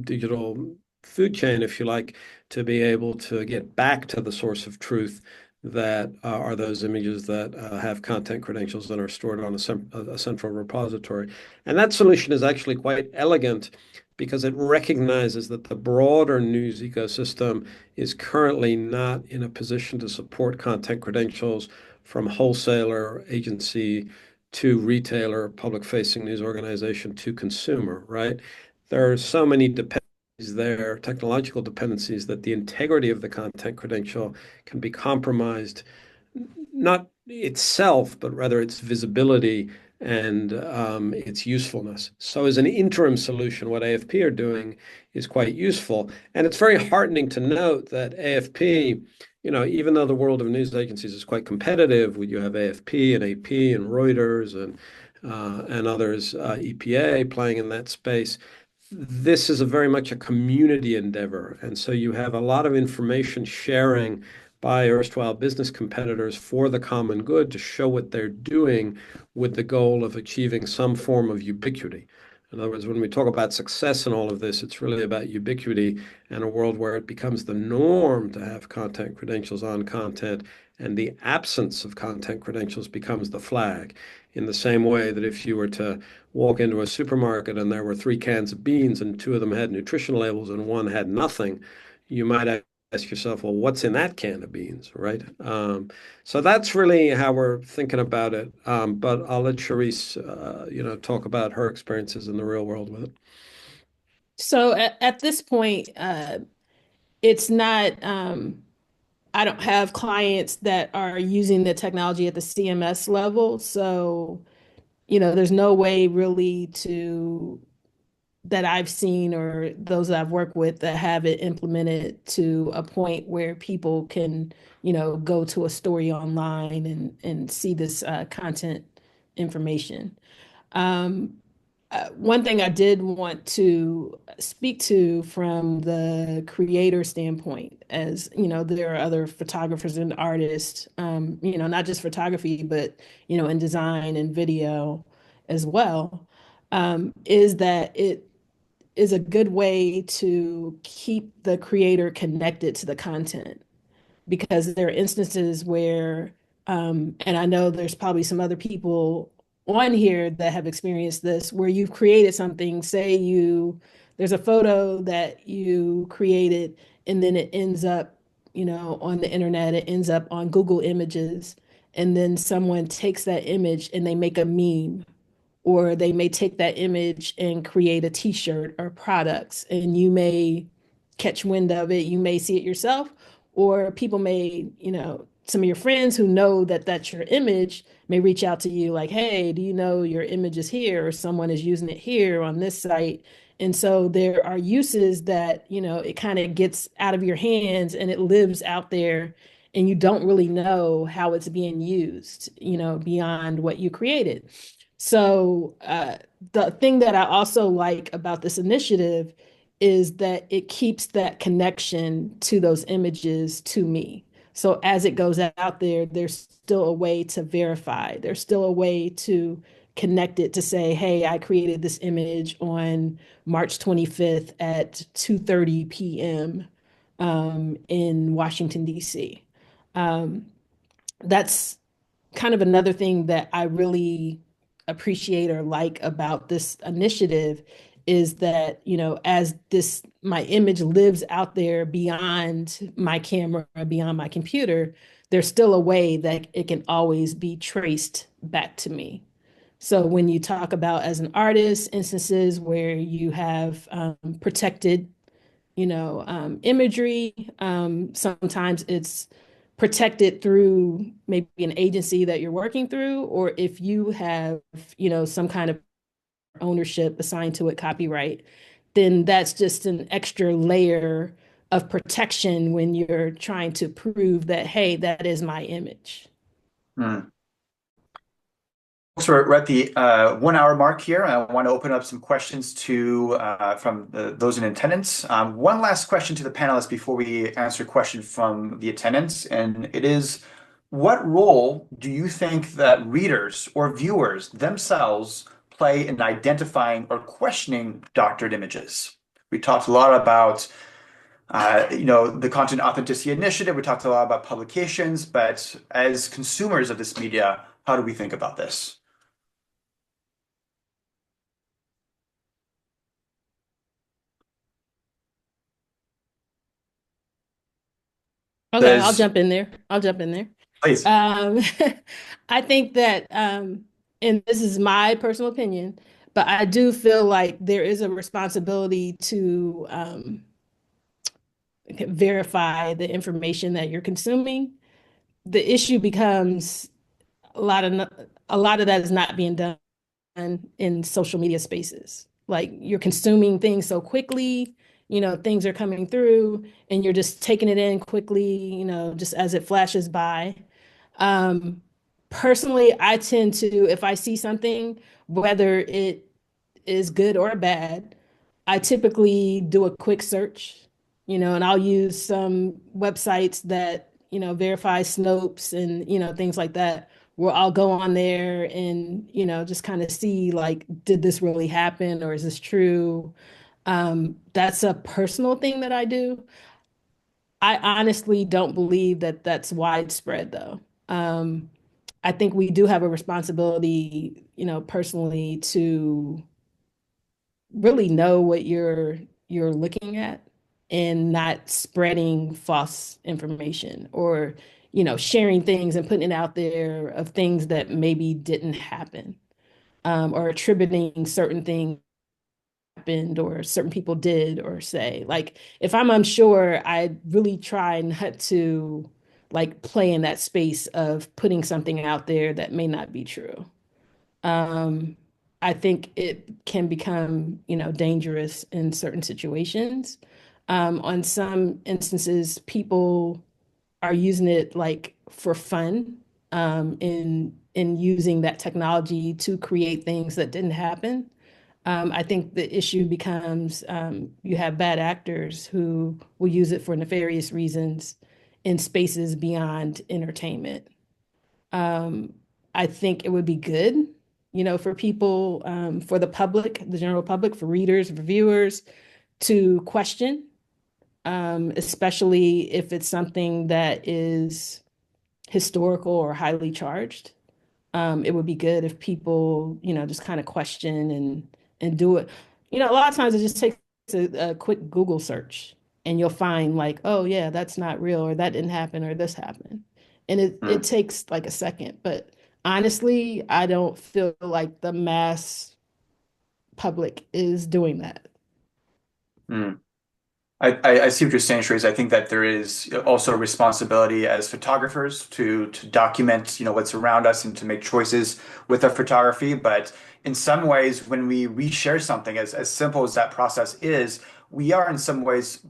digital food chain, if you like, to be able to get back to the source of truth that are those images that have content credentials and are stored on a central repository. And that solution is actually quite elegant because it recognizes that the broader news ecosystem is currently not in a position to support content credentials from wholesaler, agency, to retailer, public-facing news organization, to consumer, right? There are so many dependencies there, technological dependencies, that the integrity of the content credential can be compromised not itself, but rather its visibility and its usefulness. So as an interim solution, what AFP are doing is quite useful. And it's very heartening to note that AFP, even though the world of news agencies is quite competitive, you have AFP and AP and Reuters and others, EPA playing in that space. This is very much a community endeavor. And so you have a lot of information sharing by erstwhile business competitors for the common good to show what they're doing with the goal of achieving some form of ubiquity. In other words, when we talk about success in all of this, it's really about ubiquity and a world where it becomes the norm to have content credentials on content, and the absence of content credentials becomes the flag. In the same way that if you were to walk into a supermarket and there were 3 cans of beans and 2 of them had nutrition labels and 1 had nothing, you might ask yourself, well, what's in that can of beans, right? So that's really how we're thinking about it. But I'll let Cheriss, talk about her experiences in the real world with it. So at this point, it's not, I don't have clients that are using the technology at the CMS level. So, there's no way really that I've seen or those that I've worked with that have it implemented to a point where people can, go to a story online and see this content information. One thing I did want to speak to from the creator standpoint, as there are other photographers and artists, not just photography, but in design and video as well, is that it is a good way to keep the creator connected to the content, because there are instances where, and I know there's probably some other people on here that have experienced this, where you've created something, there's a photo that you created, and then it ends up, on the internet, it ends up on Google Images, and then someone takes that image and they make a meme, or they may take that image and create a t-shirt or products, and you may catch wind of it, you may see it yourself, or people may, some of your friends who know that that's your image may reach out to you like, hey, do you know your image is here, or someone is using it here on this site. And so there are uses that, it kind of gets out of your hands and it lives out there, and you don't really know how it's being used, beyond what you created. So the thing that I also like about this initiative is that it keeps that connection to those images to me. So as it goes out there, there's still a way to verify. There's still a way to connect it to say, hey, I created this image on March 25th at 2:30 p.m. In Washington, D.C. That's kind of another thing that I really appreciate or like about this initiative, is that, as my image lives out there beyond my camera, beyond my computer, there's still a way that it can always be traced back to me. So when you talk about, as an artist, instances where you have protected imagery. Sometimes it's protected through maybe an agency that you're working through, or if you have, some kind of ownership assigned to it, copyright, then that's just an extra layer of protection when you're trying to prove that, hey, that is my image. So we're at the 1 hour mark here. I want to open up some questions from those in attendance. One last question to the panelists before we answer a question from the attendants, and it is, what role do you think that readers or viewers themselves play in identifying or questioning doctored images? We talked a lot about the Content Authenticity Initiative. We talked a lot about publications, but as consumers of this media, how do we think about this? Okay, I'll jump in there. Please. I think that, and this is my personal opinion, but I do feel like there is a responsibility to verify the information that you're consuming. the issue becomes a lot of a lot of that is not being done in social media spaces. Like you're consuming things so quickly, things are coming through and you're just taking it in quickly, just as it flashes by. Um, Personally, I tend to, if I see something, whether it is good or bad, I typically do a quick search, and I'll use some websites that, verify Snopes and, things like that, where I'll go on there and, just kind of see like, did this really happen or is this true? That's a personal thing that I do. I honestly don't believe that that's widespread though. I think we do have a responsibility, personally to really know what you're looking at and not spreading false information or sharing things and putting it out there of things that maybe didn't happen, or attributing certain things happened or certain people did or say. Like if I'm unsure, I really try not to like play in that space of putting something out there that may not be true. um, I think it can become, dangerous in certain situations. On some instances, people are using it like for fun, in using that technology to create things that didn't happen. I think the issue becomes, you have bad actors who will use it for nefarious reasons in spaces beyond entertainment. Um, I think it would be good, for people, for the public, the general public, for readers, for viewers to question, especially if it's something that is historical or highly charged. It would be good if people, just kind of question and do it. A lot of times it just takes a quick Google search and you'll find like, oh yeah, that's not real or that didn't happen or this happened. And it Mm, takes like a second. But honestly, I don't feel like the mass public is doing that. mm. I see what you're saying, Cheriss. I think that there is also a responsibility as photographers to document, what's around us and to make choices with our photography. But in some ways, when we reshare something, as simple as that process is, we are in some ways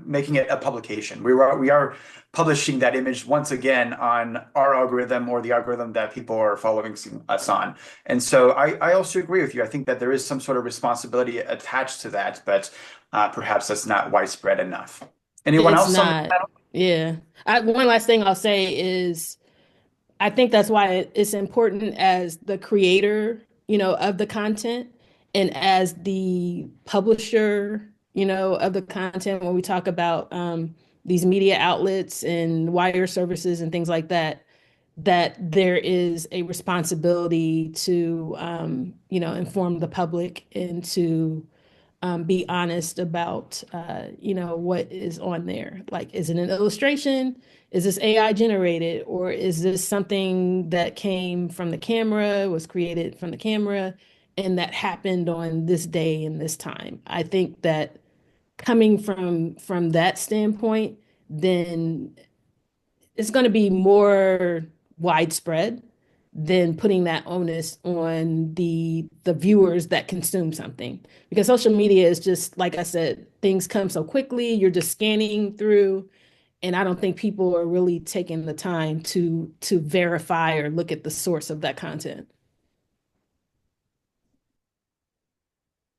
making it a publication. We are publishing that image once again on our algorithm or the algorithm that people are following us on. And so I also agree with you. I think that there is some sort of responsibility attached to that, but perhaps that's not widespread enough. Anyone It's else on the not. panel? Yeah. One last thing I'll say is I think that's why it's important as the creator, of the content and as the publisher, of the content when we talk about, these media outlets and wire services and things like that, that there is a responsibility to, inform the public and to, be honest about, what is on there. Like, is it an illustration? Is this AI generated? Or is this something that came from the camera, was created from the camera, and that happened on this day and this time? I think that coming from that standpoint, then it's going to be more widespread than putting that onus on the viewers that consume something, because social media is just like I said, things come so quickly, you're just scanning through, and I don't think people are really taking the time to verify or look at the source of that content.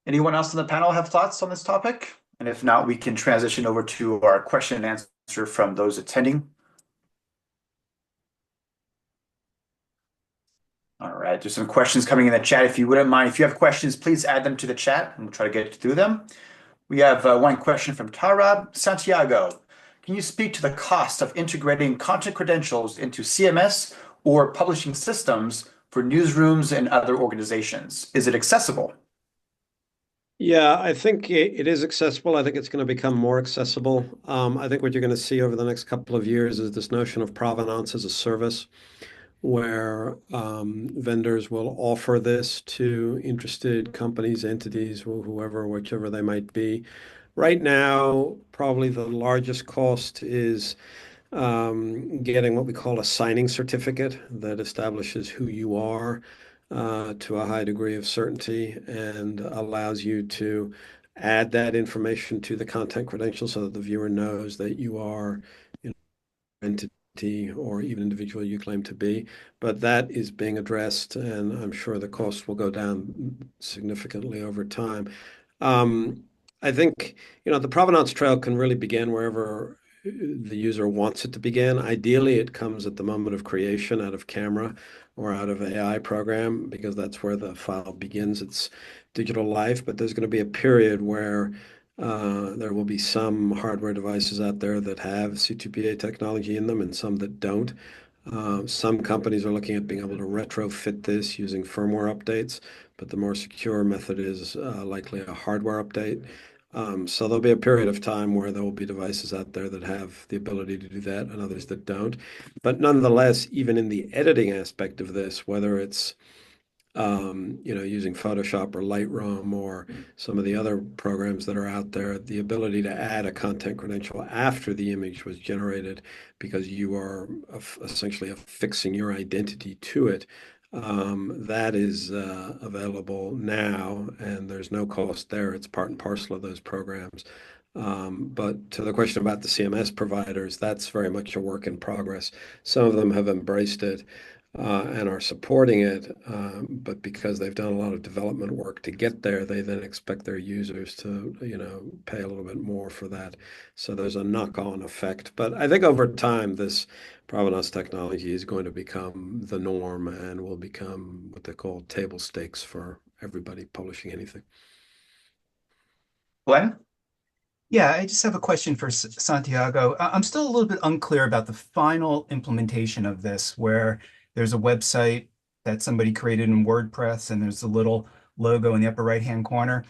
Anyone else on the panel have thoughts on this topic? And if not, we can transition over to our question and answer from those attending. All right, there's some questions coming in the chat. If you wouldn't mind, if you have questions, please add them to the chat and we'll try to get through them. We have one question from Tara. Santiago, can you speak to the cost of integrating content credentials into CMS or publishing systems for newsrooms and other organizations? Is it accessible? Yeah, I think it is accessible. I think it's going to become more accessible. I think what you're going to see over the next couple of years is this notion of provenance as a service, where vendors will offer this to interested companies, entities, whoever, whichever they might be. Right now, probably the largest cost is getting what we call a signing certificate that establishes who you are to a high degree of certainty and allows you to add that information to the content credentials so that the viewer knows that you are an entity or even individual you claim to be. But that is being addressed, and I'm sure the cost will go down significantly over time. I think, the provenance trail can really begin wherever the user wants it to begin. Ideally, it comes at the moment of creation out of camera or out of AI program, because that's where the file begins its digital life. But there's going to be a period where there will be some hardware devices out there that have C2PA technology in them and some that don't. Some companies are looking at being able to retrofit this using firmware updates, but the more secure method is likely a hardware update. So there'll be a period of time where there will be devices out there that have the ability to do that and others that don't. But nonetheless, even in the editing aspect of this, whether it's using Photoshop or Lightroom or some of the other programs that are out there, the ability to add a content credential after the image was generated because you are essentially affixing your identity to it, that is available now, and there's no cost there. It's part and parcel of those programs. But to the question about the CMS providers, that's very much a work in progress. Some of them have embraced it and are supporting it, but because they've done a lot of development work to get there, they then expect their users to, pay a little bit more for that. So there's a knock-on effect. But I think over time, this provenance technology is going to become the norm and will become what they call table stakes for everybody publishing anything. Glenn? Yeah, I just have a question for Santiago. I'm still a little bit unclear about the final implementation of this, where there's a website that somebody created in WordPress and there's a little logo in the upper right-hand corner.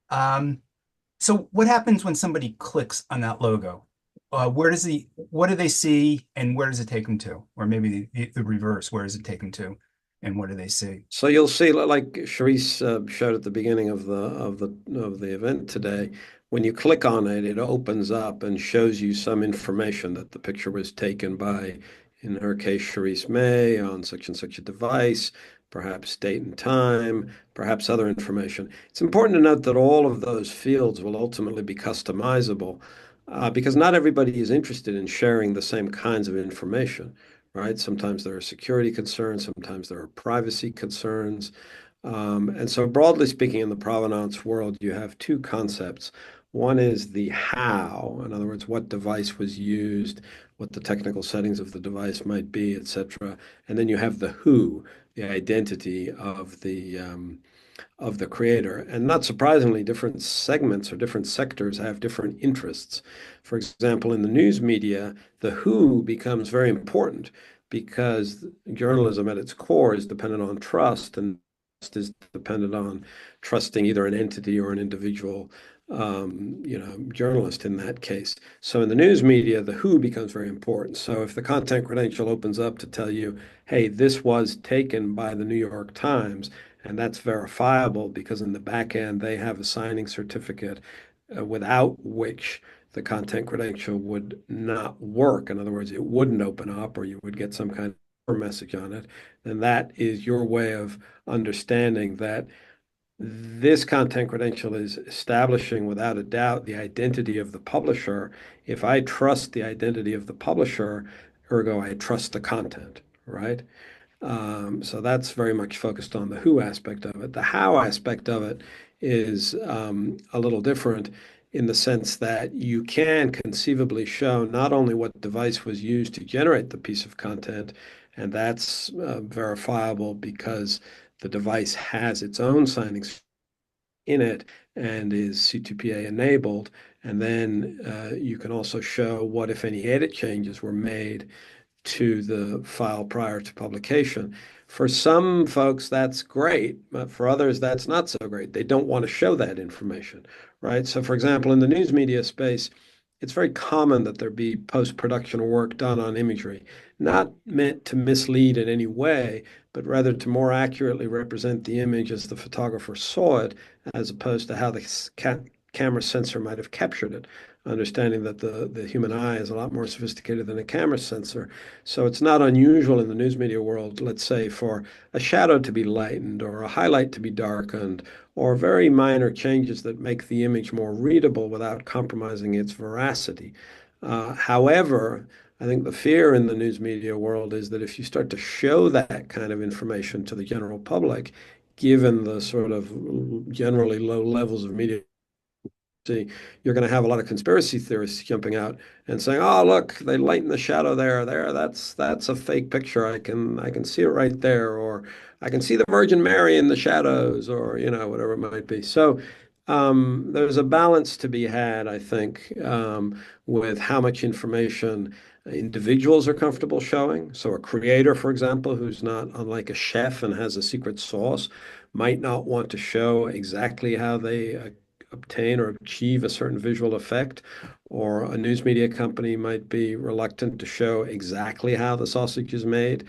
So what happens when somebody clicks on that logo? What do they see and where does it take them to? Or maybe the reverse, where does it take them to and what do they see? So you'll see, like Cheriss showed at the beginning of the event today, when you click on it, it opens up and shows you some information that the picture was taken by, in her case, Cheriss May on such and such a device, perhaps date and time, perhaps other information. It's important to note that all of those fields will ultimately be customizable because not everybody is interested in sharing the same kinds of information. Right? Sometimes there are security concerns, sometimes there are privacy concerns. And so broadly speaking, in the provenance world, you have two concepts. One is the how, in other words, what device was used, what the technical settings of the device might be, et cetera. And then you have the who, the identity of the creator. And not surprisingly, different segments or different sectors have different interests. For example, in the news media, the who becomes very important because journalism at its core is dependent on trust, and trust is dependent on trusting either an entity or an individual journalist in that case. So in the news media, the who becomes very important. So if the content credential opens up to tell you, hey, this was taken by the New York Times, and that's verifiable because in the back end, they have a signing certificate without which the content credential would not work. In other words, it wouldn't open up or you would get some kind of error message on it. And that is your way of understanding that this content credential is establishing without a doubt the identity of the publisher. If I trust the identity of the publisher, ergo, I trust the content, right? So that's very much focused on the who aspect of it. The how aspect of it is a little different in the sense that you can conceivably show not only what device was used to generate the piece of content, and that's verifiable because the device has its own signing in it and is C2PA enabled. And then you can also show what, if any, edit changes were made to the file prior to publication. For some folks, that's great, but for others, that's not so great. They don't want to show that information, right? So for example, in the news media space, it's very common that there be post-production work done on imagery, not meant to mislead in any way, but rather to more accurately represent the image as the photographer saw it, as opposed to how the camera sensor might have captured it. understanding that the human eye is a lot more sophisticated than a camera sensor. So it's not unusual in the news media world, let's say, for a shadow to be lightened or a highlight to be darkened, or very minor changes that make the image more readable without compromising its veracity. However, I think the fear in the news media world is that if you start to show that kind of information to the general public, given the sort of generally low levels of media, you're going to have a lot of conspiracy theorists jumping out and saying, "Oh, look, they lighten the shadow there. That's a fake picture. I can see it right there, or I can see the Virgin Mary in the shadows, or whatever it might be." So there's a balance to be had, I think, with how much information individuals are comfortable showing. So a creator, for example, who's not unlike a chef and has a secret sauce, might not want to show exactly how they obtain or achieve a certain visual effect, or a news media company might be reluctant to show exactly how the sausage is made.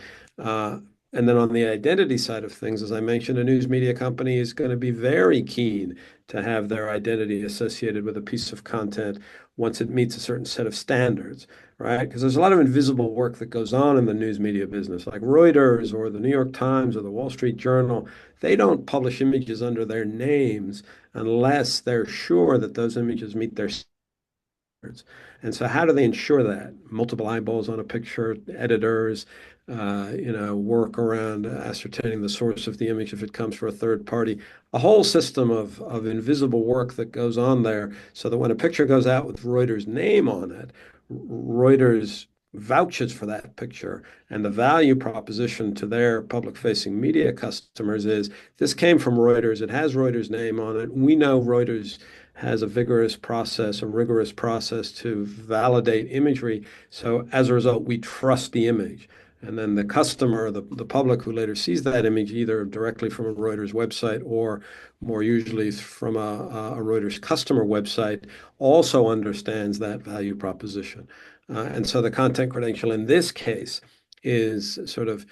And then on the identity side of things, as I mentioned, a news media company is going to be very keen to have their identity associated with a piece of content once it meets a certain set of standards, right? Because there's a lot of invisible work that goes on in the news media business, like Reuters or the New York Times or the Wall Street Journal. They don't publish images under their names unless they're sure that those images meet their standards. And so how do they ensure that? Multiple eyeballs on a picture, editors, work around ascertaining the source of the image if it comes from a third party, a whole system of invisible work that goes on there, so that when a picture goes out with Reuters' name on it, Reuters vouches for that picture, and the value proposition to their public-facing media customers is, this came from Reuters, it has Reuters' name on it, we know Reuters has a rigorous process to validate imagery, so as a result, we trust the image. And then the customer, the public who later sees that image, either directly from a Reuters website or more usually from a Reuters customer website, also understands that value proposition. And so the content credential in this case is sort of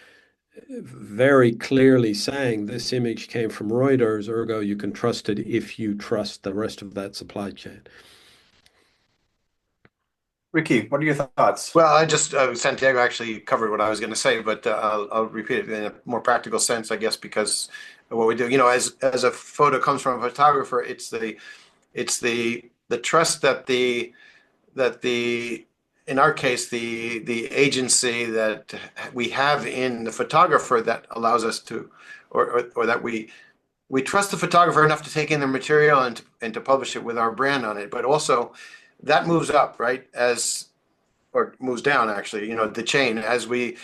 very clearly saying this image came from Reuters, ergo you can trust it if you trust the rest of that supply chain. Rickey, what are your thoughts? Well, Santiago actually covered what I was going to say, but I'll repeat it in a more practical sense, I guess, because of what we do. As a photo comes from a photographer, it's the trust that in our case the agency that we have in the photographer that allows us to, or that we trust the photographer enough to take in their material and to publish it with our brand on it, but also that moves up, right? Or moves down, actually, the chain, as we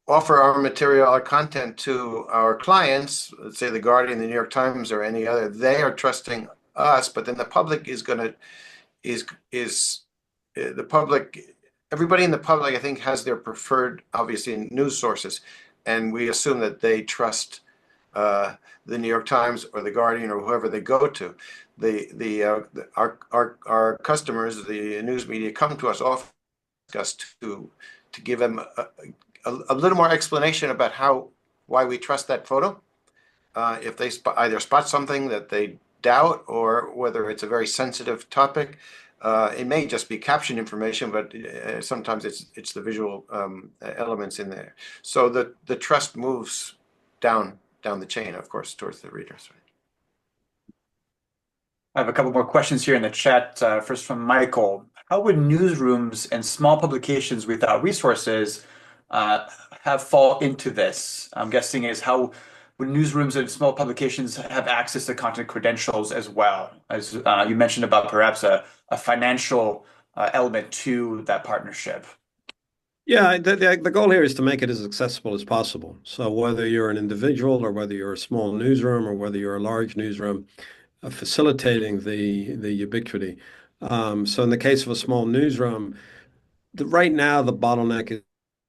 offer our material, our content to our clients, let's say the Guardian, the New York Times, or any other. They are trusting us, but then the public the public, everybody in the public, I think, has their preferred, obviously, news sources, and we assume that they trust the New York Times or the Guardian or whoever they go to. Our customers, the news media, come to us, often us to give them a little more explanation about why we trust that photo. If they either spot something that they doubt, or whether it's a very sensitive topic, it may just be caption information, but sometimes it's the visual elements in there. So the trust moves down the chain, of course, towards the readers. I have a couple more questions here in the chat. First from Michael. How would newsrooms and small publications without resources fall into this? I'm guessing is how would newsrooms and small publications have access to content credentials as well? As you mentioned about perhaps a financial element to that partnership. Yeah, the goal here is to make it as accessible as possible. So whether you're an individual, or whether you're a small newsroom, or whether you're a large newsroom, facilitating the ubiquity. So in the case of a small newsroom, right now the bottleneck is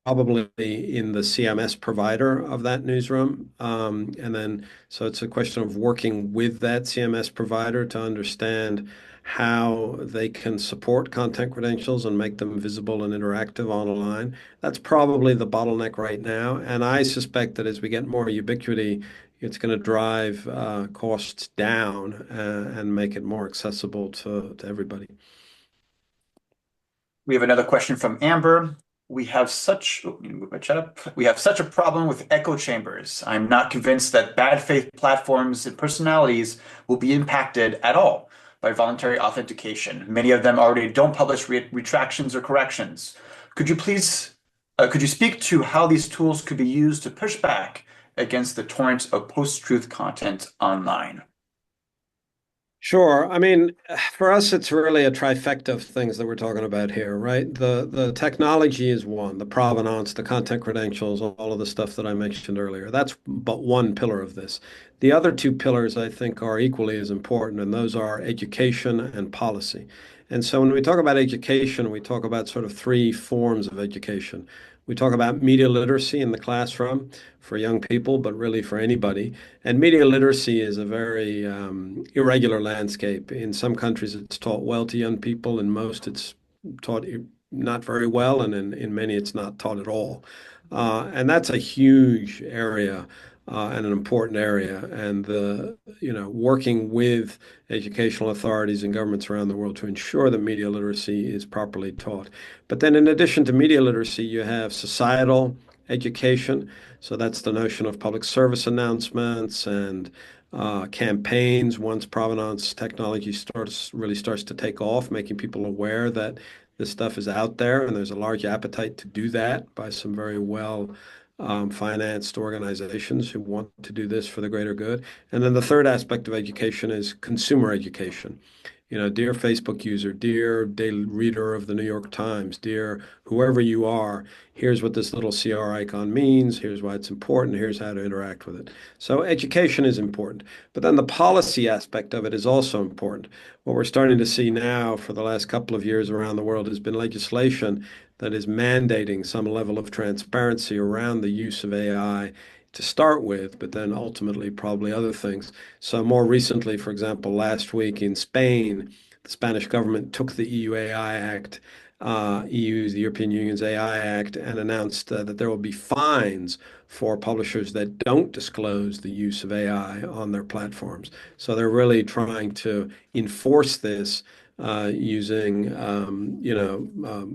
probably in the CMS provider of that newsroom. And then, so it's a question of working with that CMS provider to understand how they can support content credentials and make them visible and interactive online. That's probably the bottleneck right now. And I suspect that as we get more ubiquity, It's going to drive costs down and make it more accessible to everybody. We have another question from Amber. We have such a problem with echo chambers. I'm not convinced that bad faith platforms and personalities will be impacted at all by voluntary authentication. Many of them already don't publish retractions or corrections. Could you speak to how these tools could be used to push back against the torrent of post-truth content online? Sure. I mean, for us, it's really a trifecta of things that we're talking about here, right? The technology is one, the provenance, the content credentials, all of the stuff that I mentioned earlier. That's but one pillar of this. The other two pillars, I think, are equally as important, and those are education and policy. And so when we talk about education, we talk about sort of three forms of education. We talk about media literacy in the classroom for young people, but really for anybody. And media literacy is a very irregular landscape. In some countries, it's taught well to young people. In most, it's taught not very well. And in many, it's not taught at all. And that's a huge area and an important area. And working with educational authorities and governments around the world to ensure that media literacy is properly taught. But then in addition to media literacy, you have societal education. So that's the notion of public service announcements and campaigns once provenance technology really starts to take off, making people aware that this stuff is out there, and there's a large appetite to do that by some very well financed organizations who want to do this for the greater good. And then the third aspect of education is consumer education. Dear Facebook user, dear daily reader of the New York Times, dear whoever you are, here's what this little CR icon means, here's why it's important, here's how to interact with it. So education is important. But then the policy aspect of it is also important. What we're starting to see now for the last couple of years around the world has been legislation that is mandating some level of transparency around the use of AI to start with, but then ultimately probably other things. So more recently, for example, last week in Spain, the Spanish government took the EU AI Act, the European Union's AI Act, and announced that there will be fines for publishers that don't disclose the use of AI on their platforms. So they're really trying to enforce this using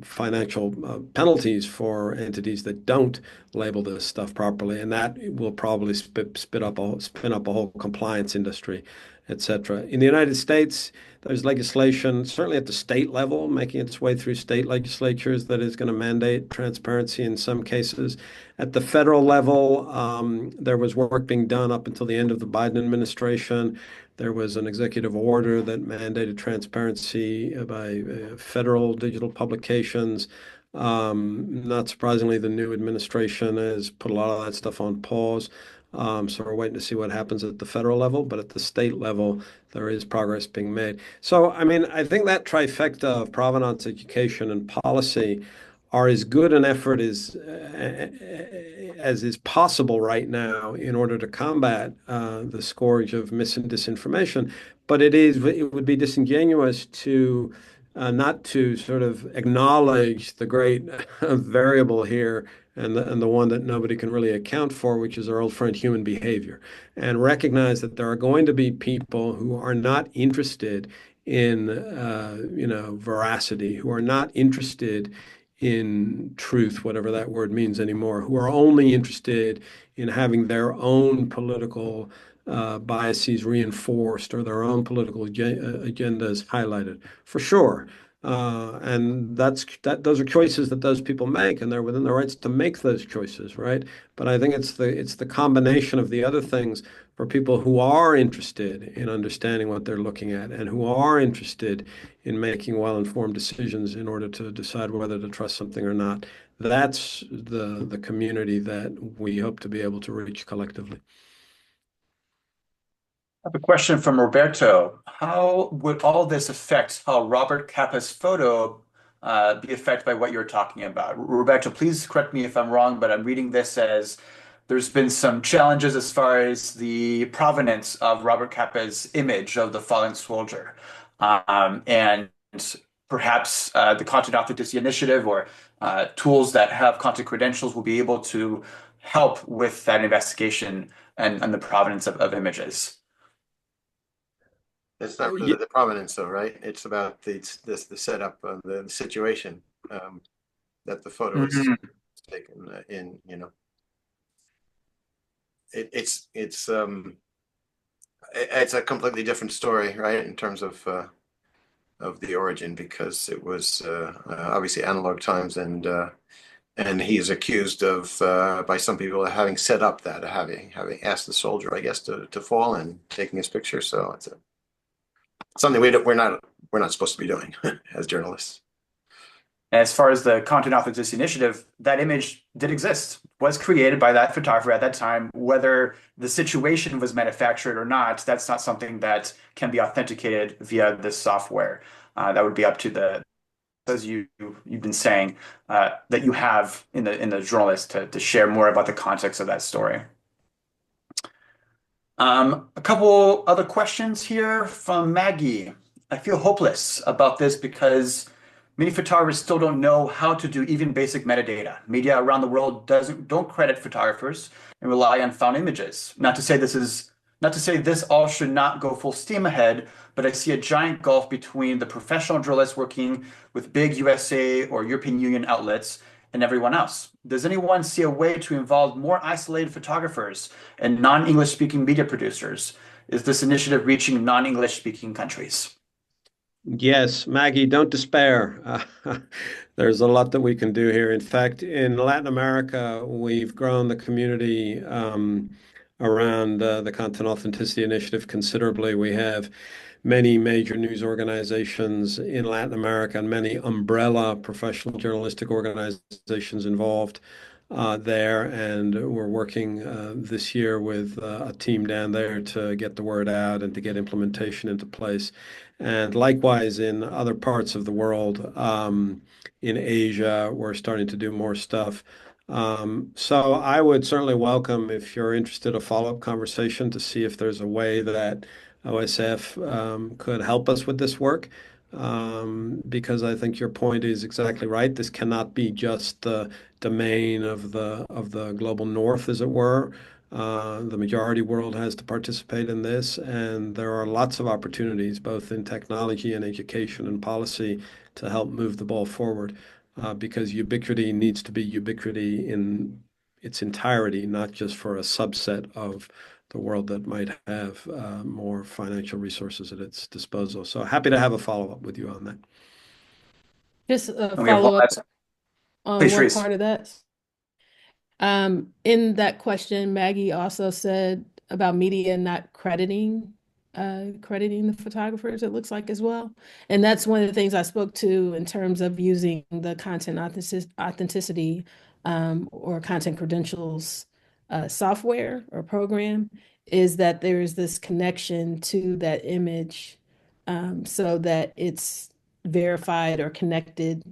financial penalties for entities that don't label this stuff properly, and that will probably spin up a whole compliance industry, etc. In the United States, there's legislation, certainly at the state level, making its way through state legislatures that is going to mandate transparency in some cases. At the federal level, there was work being done up until the end of the Biden administration. There was an executive order that mandated transparency by federal digital publications. Not surprisingly, the new administration has put a lot of that stuff on pause. So we're waiting to see what happens at the federal level, but at the state level, there is progress being made. So, I mean, I think that trifecta of provenance, education, and policy are as good an effort as is possible right now in order to combat the scourge of mis and disinformation. But it would be disingenuous to not to sort of acknowledge the great variable here and the one that nobody can really account for, which is our old friend human behavior, and recognize that there are going to be people who are not interested in veracity, who are not interested in truth, whatever that word means anymore, who are only interested in having their own political biases reinforced or their own political agendas highlighted, for sure. And those are choices that those people make, and they're within their rights to make those choices, right? But I think it's the combination of the other things for people who are interested in understanding what they're looking at and who are interested in making well-informed decisions in order to decide whether to trust something or not. That's the community that we hope to be able to reach collectively. I have a question from Roberto. How would all this affect how Robert Capa's photo be affected by what you're talking about? Roberto, please correct me if I'm wrong, but I'm reading this as there's been some challenges as far as the provenance of Robert Capa's image of the fallen soldier. And perhaps the Content Authenticity Initiative or tools that have content credentials will be able to help with that investigation and the provenance of images. It's not really the provenance, though, right? It's about the setup of the situation that the photo is taken in. You know, it's a completely different story, right? In terms of the origin, because it was obviously analog times, and he's accused of by some people of having set up that, having asked the soldier, I guess, to fall and taking his picture. So it's something we're not supposed to be doing as journalists. As far as the Content Authenticity Initiative, that image did exist, was created by that photographer at that time. Whether the situation was manufactured or not, that's not something that can be authenticated via this software. That would be up to as you've been saying, that you have in the journalist to share more about the context of that story. A couple other questions here from Maggie. I feel hopeless about this because many photographers still don't know how to do even basic metadata. Media around the world don't credit photographers and rely on found images. Not to say this all should not go full steam ahead, but I see a giant gulf between the professional journalists working with big USA or European Union outlets and everyone else. Does anyone see a way to involve more isolated photographers and non-English speaking media producers? Is this initiative reaching non-English speaking countries? Yes, Maggie, don't despair. There's a lot that we can do here. In fact, in Latin America, we've grown the community around the Content Authenticity Initiative considerably. We have many major news organizations in Latin America and many umbrella professional journalistic organizations involved there. And we're working this year with a team down there to get the word out and to get implementation into place. And likewise, in other parts of the world, in Asia, we're starting to do more stuff. So I would certainly welcome, if you're interested, a follow-up conversation to see if there's a way that OSF could help us with this work. Because I think your point is exactly right. This cannot be just the domain of the global north, as it were. The majority world has to participate in this, and there are lots of opportunities, both in technology and education and policy, to help move the ball forward. Because ubiquity needs to be ubiquity in its entirety, not just for a subset of the world that might have more financial resources at its disposal. So happy to have a follow-up with you on that. Just a And we have one follow-up last. on Please, one Cheriss. part of that. In that question, Maggie also said about media not crediting the photographers, it looks like, as well. And that's one of the things I spoke to in terms of using the content authenticity or content credentials software or program, is that there is this connection to that image so that it's verified or connected,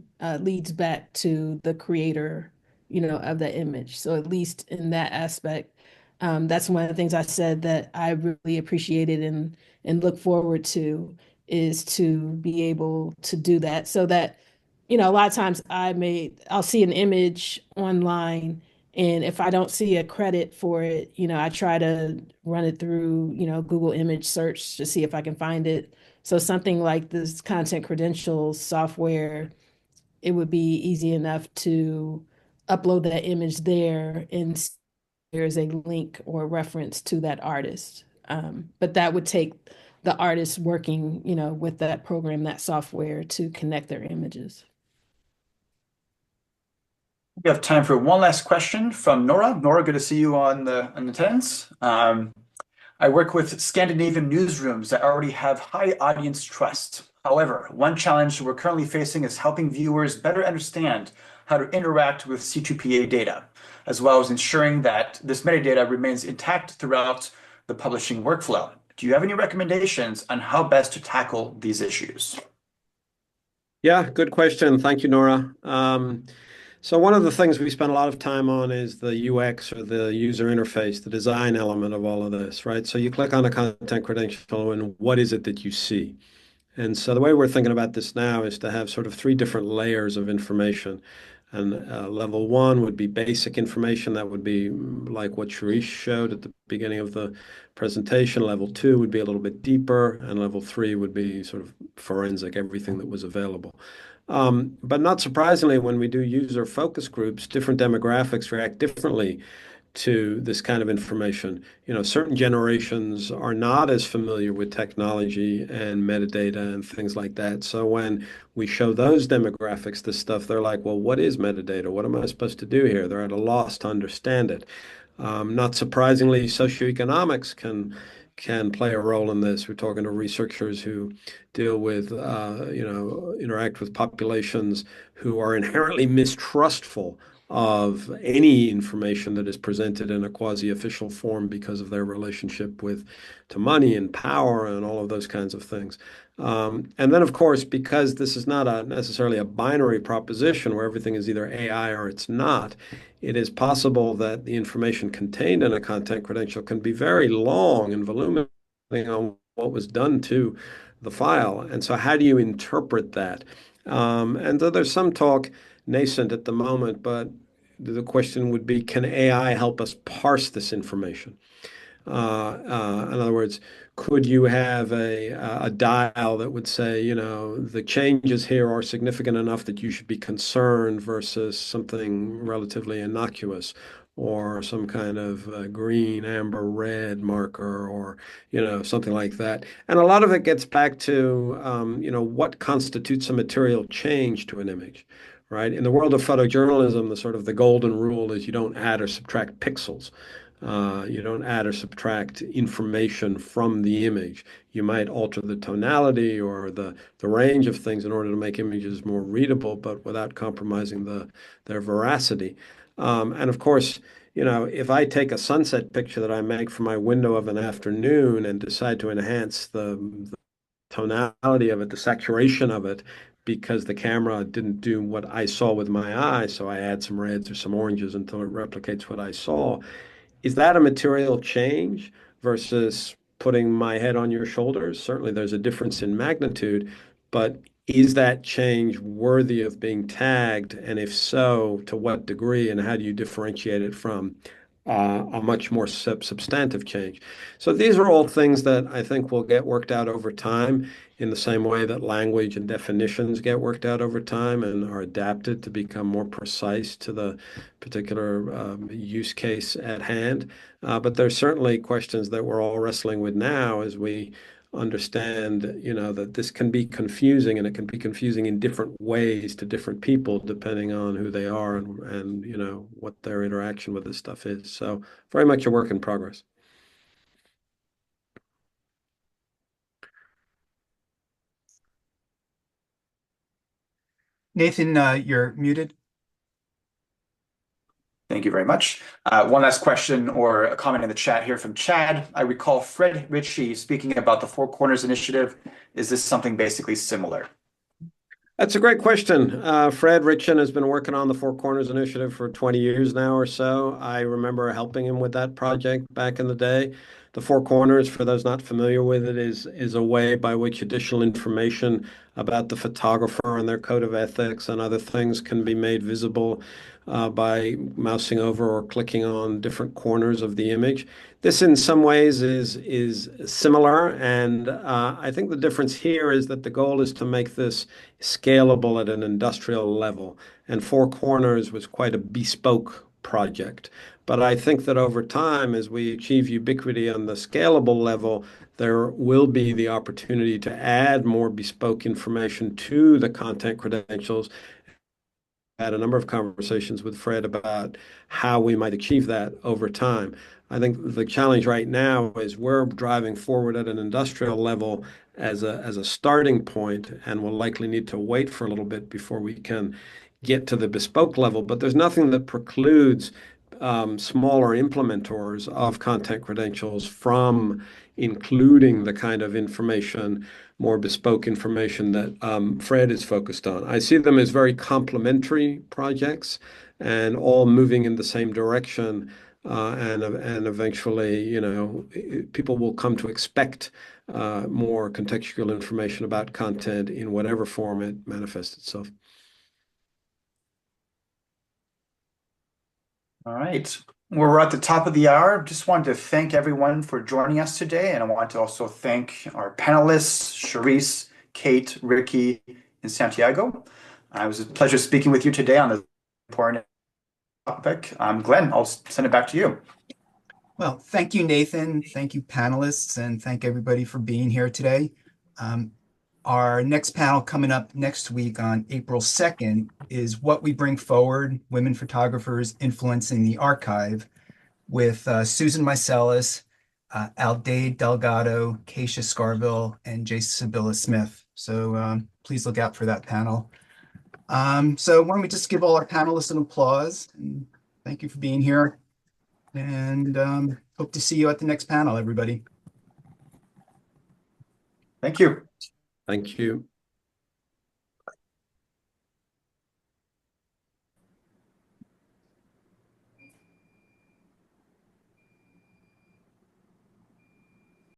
leads back to the creator, of that image. So at least in that aspect, that's one of the things I said that I really appreciated and look forward to, is to be able to do that, so that, a lot of times I'll see an image online, and if I don't see a credit for it, I try to run it through, Google image search to see if I can find it. So something like this content credentials software, it would be easy enough to upload that image there, and there's a link or reference to that artist. But that would take the artist working, with that program, that software, to connect their images. We have time for one last question from Nora. Nora, good to see you on the attendance. I work with Scandinavian newsrooms that already have high audience trust. However, one challenge we're currently facing is helping viewers better understand how to interact with C2PA data, as well as ensuring that this metadata remains intact throughout the publishing workflow. Do you have any recommendations on how best to tackle these issues? Yeah, good question. Thank you, Nora. So one of the things we spend a lot of time on is the UX, or the user interface, the design element of all of this, right? So you click on a content credential, and what is it that you see? And so the way we're thinking about this now is to have sort of three different layers of information. And level one would be basic information. That would be like what Cheriss showed at the beginning of the presentation. Level two would be a little bit deeper, and level three would be sort of forensic, everything that was available. But not surprisingly, when we do user focus groups, different demographics react differently to this kind of information. Certain generations are not as familiar with technology and metadata and things like that. So when we show those demographics this stuff, they're like, well, what is metadata? What am I supposed to do here? They're at a loss to understand it. Not surprisingly, socioeconomics can play a role in this. We're talking to researchers who deal with, interact with populations who are inherently mistrustful of any information that is presented in a quasi-official form because of their relationship to money and power and all of those kinds of things. And then, of course, because this is not necessarily a binary proposition where everything is either AI or it's not, it is possible that the information contained in a content credential can be very long and voluminous depending on what was done to the file. And so how do you interpret that? And so there's some talk nascent at the moment, but the question would be, can AI help us parse this information? In other words, could you have a dial that would say, the changes here are significant enough that you should be concerned versus something relatively innocuous, or some kind of green, amber, red marker, or something like that. And a lot of it gets back to what constitutes a material change to an image, right? In the world of photojournalism, the golden rule is you don't add or subtract pixels. You don't add or subtract information from the image. You might alter the tonality or the range of things in order to make images more readable, but without compromising their veracity. And of course, if I take a sunset picture that I make from my window of an afternoon and decide to enhance the tonality of it, the saturation of it, because the camera didn't do what I saw with my eye, so I add some reds or some oranges until it replicates what I saw. Is that a material change versus putting my head on your shoulders? Certainly, there's a difference in magnitude, but is that change worthy of being tagged? And if so, to what degree? And how do you differentiate it from a much more substantive change? So these are all things that I think will get worked out over time, in the same way that language and definitions get worked out over time and are adapted to become more precise to the particular use case at hand. But there's certainly questions that we're all wrestling with now as we understand, that this can be confusing, and it can be confusing in different ways to different people depending on who they are and what their interaction with this stuff is. So very much a work in progress. Nathan, you're muted. Thank you very much. One last question or a comment in the chat here from Chad. I recall Fred Rickey speaking about the Four Corners Initiative. Is this something basically similar? That's a great question. Fred Rickey has been working on the Four Corners Initiative for 20 years now or so. I remember helping him with that project back in the day. The Four Corners, for those not familiar with it, is a way by which additional information about the photographer and their code of ethics and other things can be made visible by mousing over or clicking on different corners of the image. This, in some ways, is similar, and I think the difference here is that the goal is to make this scalable at an industrial level. And Four Corners was quite a bespoke project. But I think that over time, as we achieve ubiquity on the scalable level, there will be the opportunity to add more bespoke information to the content credentials. I had a number of conversations with Fred about how we might achieve that over time. I think the challenge right now is we're driving forward at an industrial level as a starting point, and we'll likely need to wait for a little bit before we can get to the bespoke level. But there's nothing that precludes smaller implementors of content credentials from including the kind of information, more bespoke information that Fred is focused on. I see them as very complementary projects and all moving in the same direction. And eventually, people will come to expect more contextual information about content in whatever form it manifests itself. All right. We're at the top of the hour. Just wanted to thank everyone for joining us today. And I want to also thank our panelists, Cheriss, Kate, Rickey, and Santiago. It was a pleasure speaking with you today on this important topic. Glenn, I'll send it back to you. Well, thank you, Nathan. Thank you, panelists, and thank everybody for being here today. Our next panel coming up next week on April 2nd is What We Bring Forward, Women Photographers Influencing the Archive, with Susan Meiselas, Aldaid Delgado, Keisha Scarville, and Jasabilla Smith. So please look out for that panel. So why don't we just give all our panelists an applause, and thank you for being here. And hope to see you at the next panel, everybody. Thank you. Thank you.